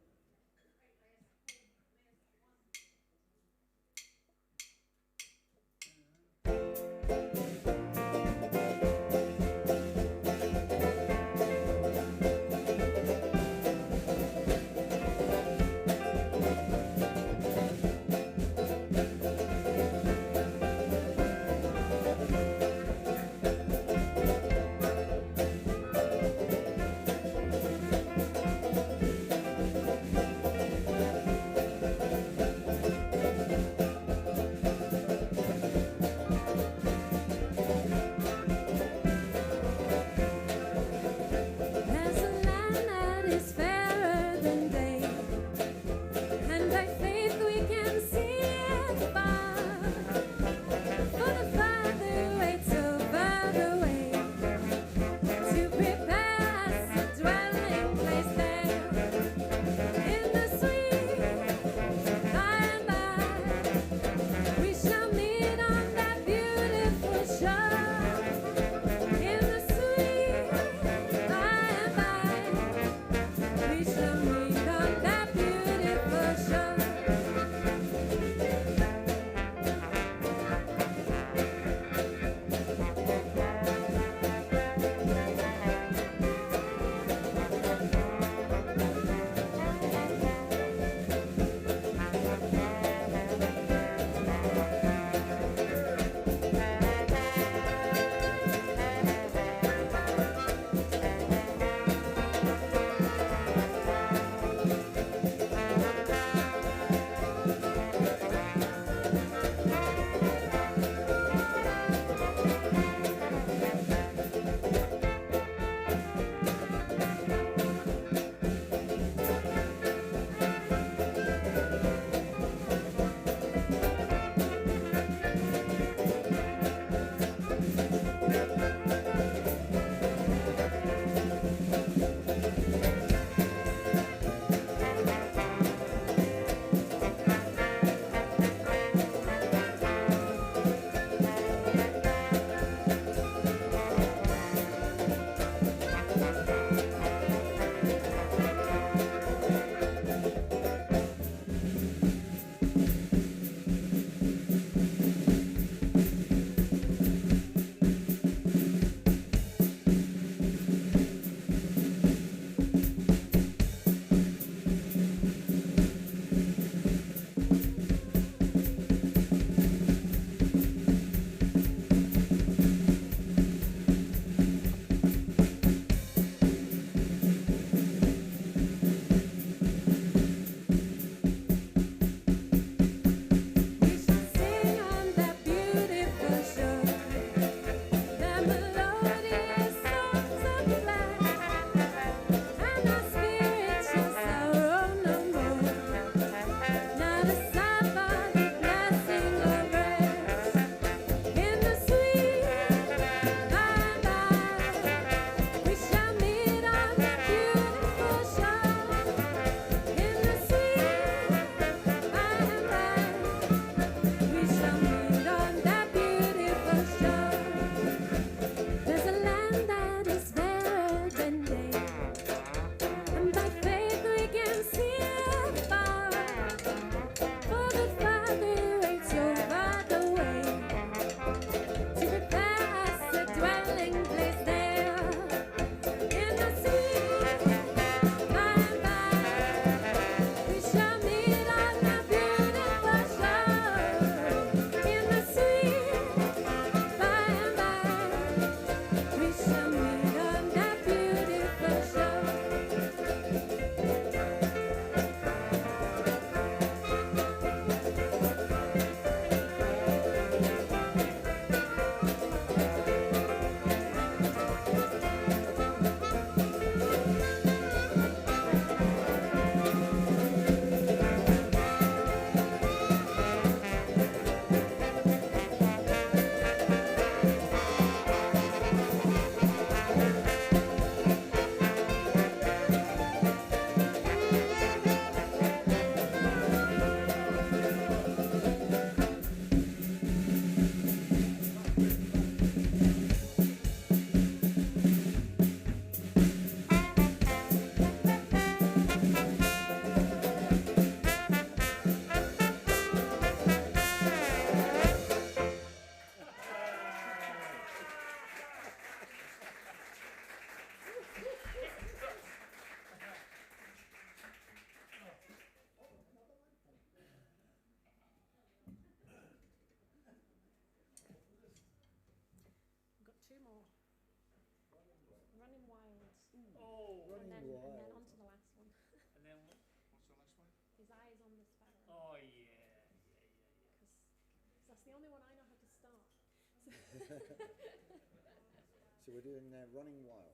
Speaker 3: So we're doing Running Wild.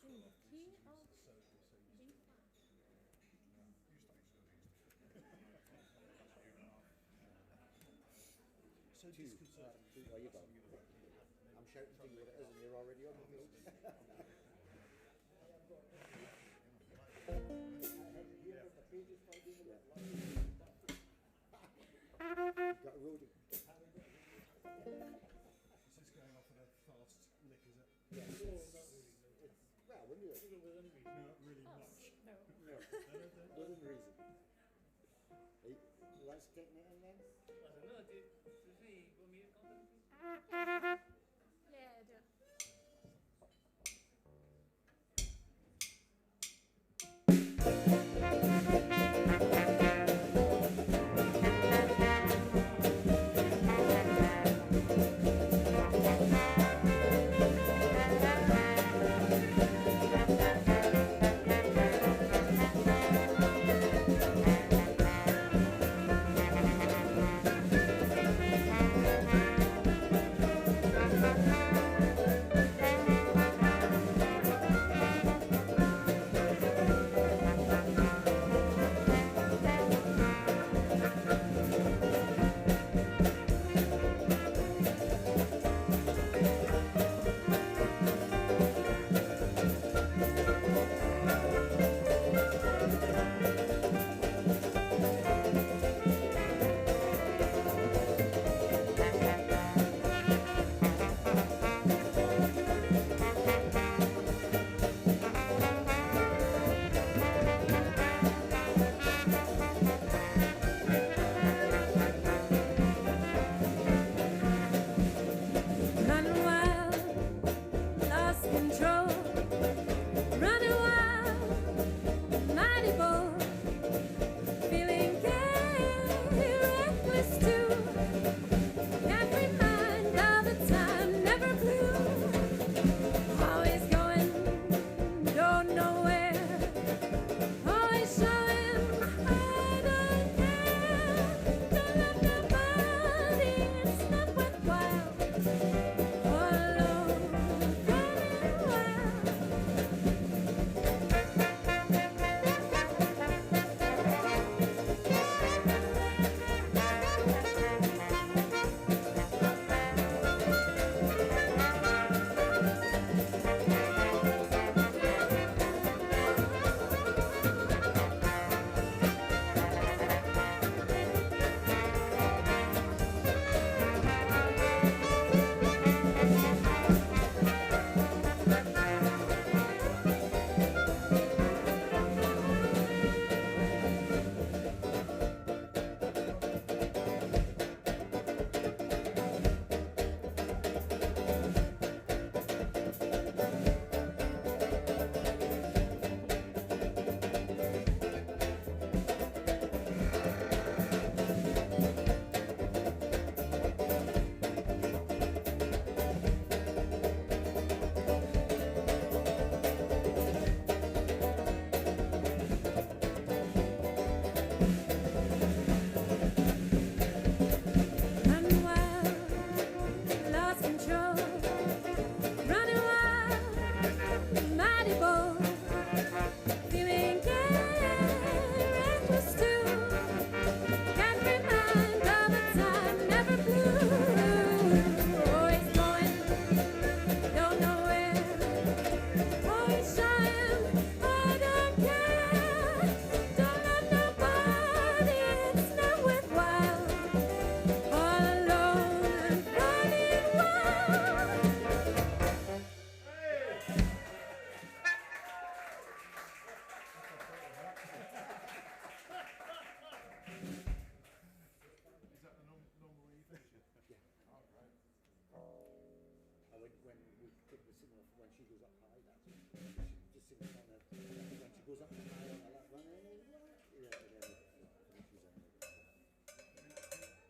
Speaker 4: Key of B flat.
Speaker 2: So
Speaker 3: Two. Well, you go. I'm shouting to you what it is, and you're already on the move. Got a roadie.
Speaker 2: This is going off at a fast lick, is it?
Speaker 3: Yeah, well, wouldn't you?
Speaker 2: Not really much.
Speaker 4: No.
Speaker 3: No, within reason. Let's take it in then.
Speaker 6: I don't know, did he want me to comment?
Speaker 4: Yeah, do it. Running wild, lost control. Running wild, mighty bold. Feeling gay, reckless too. Can't remind all the time, never blue. Always going, don't know where. Always showing, I don't care. Don't love nobody, it's not worthwhile. All alone, running wild. Running wild, lost control. Running wild, mighty bold. Feeling gay, reckless too. Can't remind all the time, never blue. Always going, don't know where. Always trying, I don't care. Don't love nobody, it's not worthwhile. All alone, running wild.
Speaker 2: Is that the normal way you finish it?
Speaker 3: Yeah. When we take the signal when she goes up high, that's when she just sings on the when she goes up high on that running. Yeah, and then she's on the.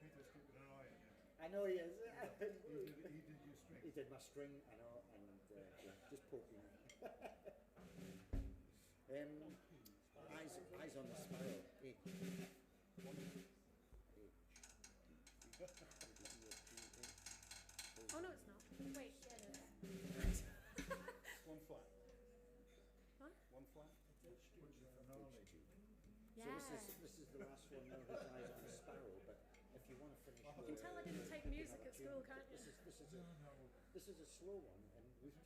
Speaker 2: Peter's keeping an eye on you.
Speaker 3: I know he is.
Speaker 2: He did your string.
Speaker 3: He did my string, I know, and yeah, just poking me. eyes on the sparrow. H. want to finish.
Speaker 4: You can tell I didn't take music at school, can't you?
Speaker 3: This is a slow one, and Ruth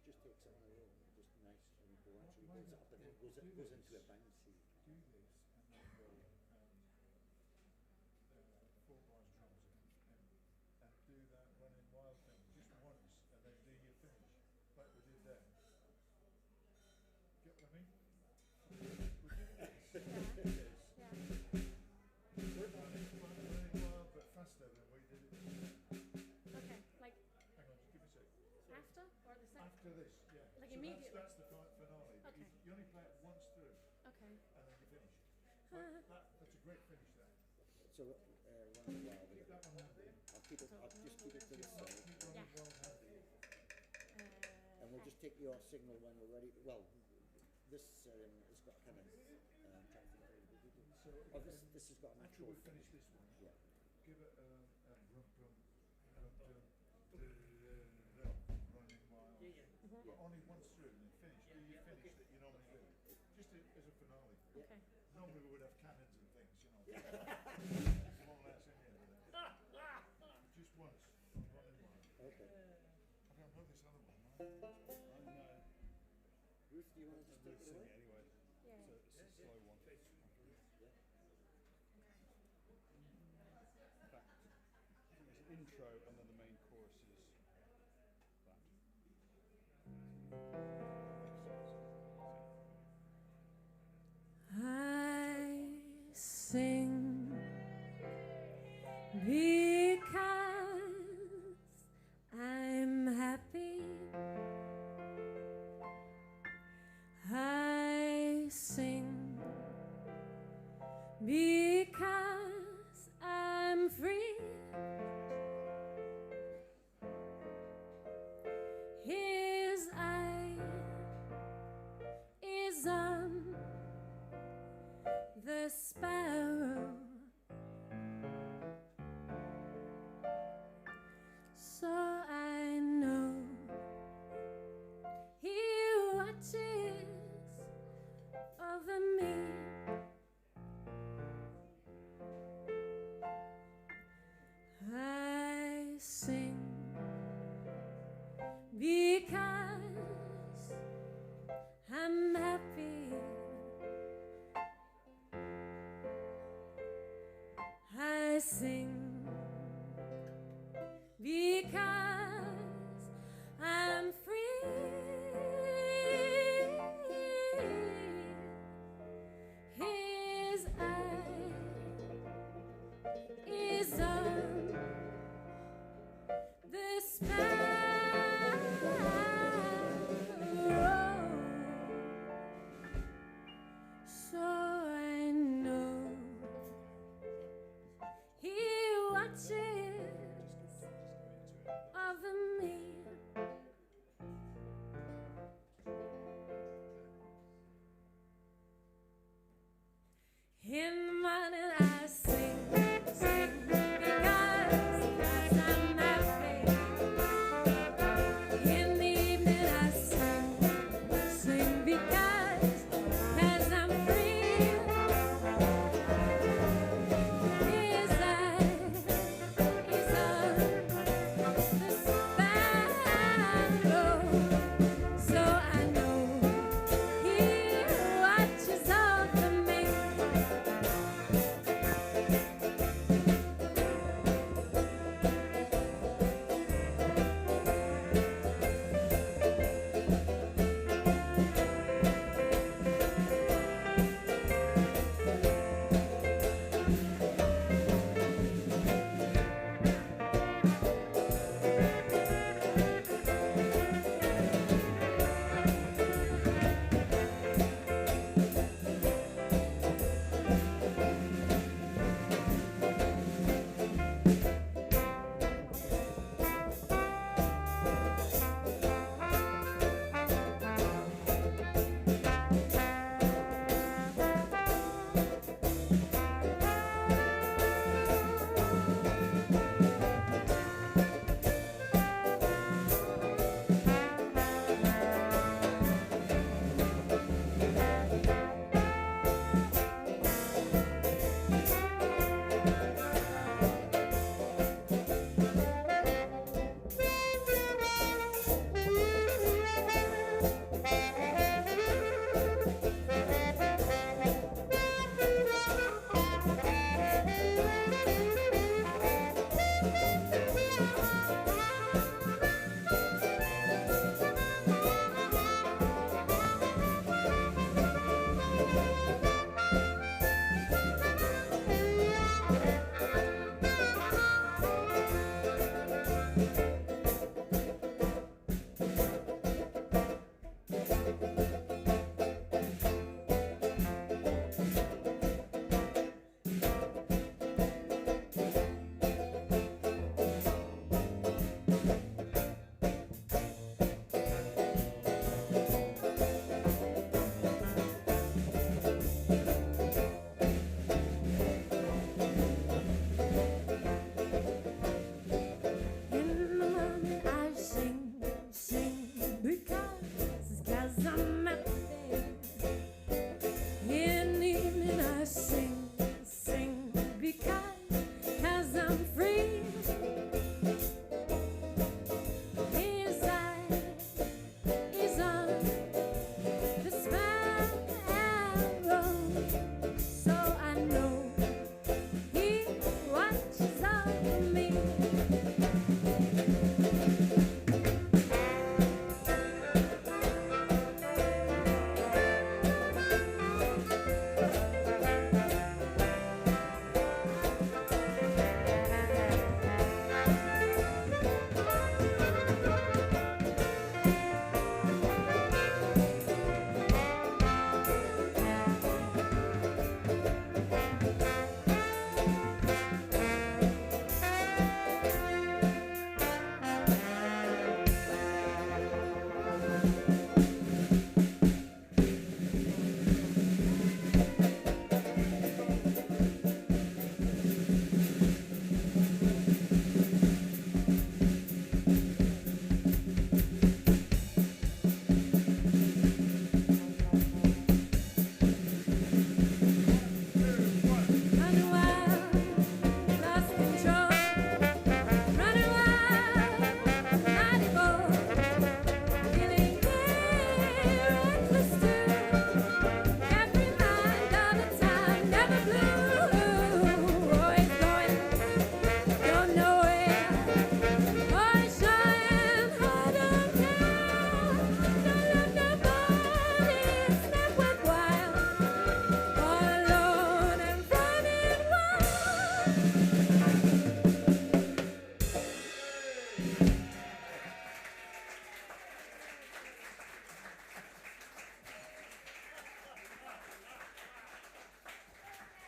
Speaker 3: just takes it on her own, just nice and buoyant. She builds it up, and then it goes into a bouncy.
Speaker 1: Do this, and then go four bars drums and do that running wild thing just once, and then do your finish like we did there. Get what I mean? We did this.
Speaker 4: Yeah.
Speaker 1: Running wild, but faster than we did it.
Speaker 4: Okay, like
Speaker 1: Hang on, just give me a sec.
Speaker 4: after or the second?
Speaker 1: After this, yeah.
Speaker 4: Like
Speaker 1: So
Speaker 4: immediately?
Speaker 1: That's the finale. But
Speaker 4: Okay.
Speaker 1: you only play it once through,
Speaker 4: Okay.
Speaker 1: and then you finish. That's a great finish there.
Speaker 3: So running wild.
Speaker 1: Keep that one handy.
Speaker 3: I'll just keep it to the side,
Speaker 1: Keep running
Speaker 4: Yeah.
Speaker 1: wild handy.
Speaker 3: and we'll just take your signal when we're ready. Well, this has got kind of.
Speaker 1: So
Speaker 3: Oh, this has got an
Speaker 1: after
Speaker 3: actual
Speaker 1: we finish this one,
Speaker 3: Yeah.
Speaker 1: give it a rum rum running wild. But only once through and then finish. Do your finish that you normally do. Just as a finale.
Speaker 4: Okay.
Speaker 1: Normally we would have cannons and things, you know. Won't let us in here with it. Just once, running wild.
Speaker 3: Okay.
Speaker 1: I don't know this other one.
Speaker 3: Ruth, do you want to just take it away?
Speaker 2: anyway.
Speaker 4: Yeah.
Speaker 2: It's a slow one.
Speaker 3: Yeah.
Speaker 2: In fact, it's an intro and then the main chorus is that.
Speaker 5: I sing because I'm happy. I sing because I'm free. His eye is on the sparrow, so I know he watches over me. I sing because I'm happy. I sing because I'm free. His eye is on the sparrow, so I know he watches over me. In the morning I sing, sing because I'm happy. In the evening I sing, sing because I'm free. His eye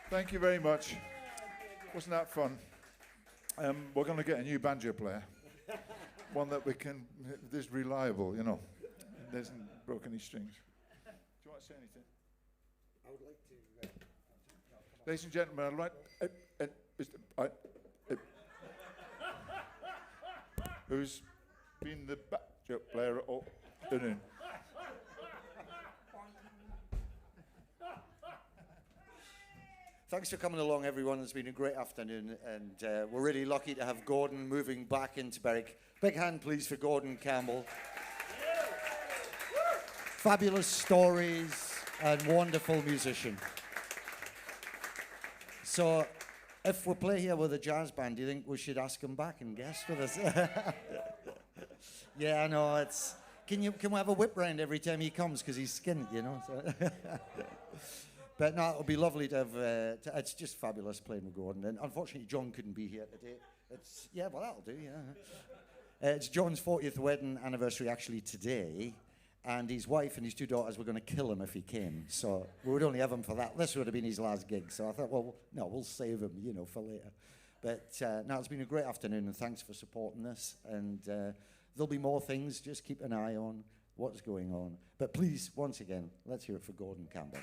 Speaker 1: Thank you very much. Wasn't that fun? We're going to get a new banjo player. One that is reliable, you know. Doesn't broke any strings. Do you want to say anything?
Speaker 3: I would like to.
Speaker 1: Ladies and gentlemen, I'd like who's been the banjo player all afternoon.
Speaker 7: Thanks for coming along, everyone. It's been a great afternoon, and we're really lucky to have Gordan moving back into Berwick. Big hand, please, for Gordan Campbell. Fabulous stories and wonderful musician. So, if we play here with a jazz band, do you think we should ask him back and guest with us? Yeah, I know. It's. Can we have a whip round every time he comes because he's skint, you know? So but no, it'll be lovely to have. It's just fabulous playing with Gordan. And unfortunately, John couldn't be here today. Well, that'll do. Yeah. It's John's 40th wedding anniversary actually today, and his wife and his 2 daughters were going to kill him if he came. So we would only have him for that. This would have been his last gig. So I thought, well, no, we'll save him, you know, for later. But no, it's been a great afternoon, and thanks for supporting this. And there'll be more things. Just keep an eye on what's going on. But please, once again, let's hear it for Gordan Campbell.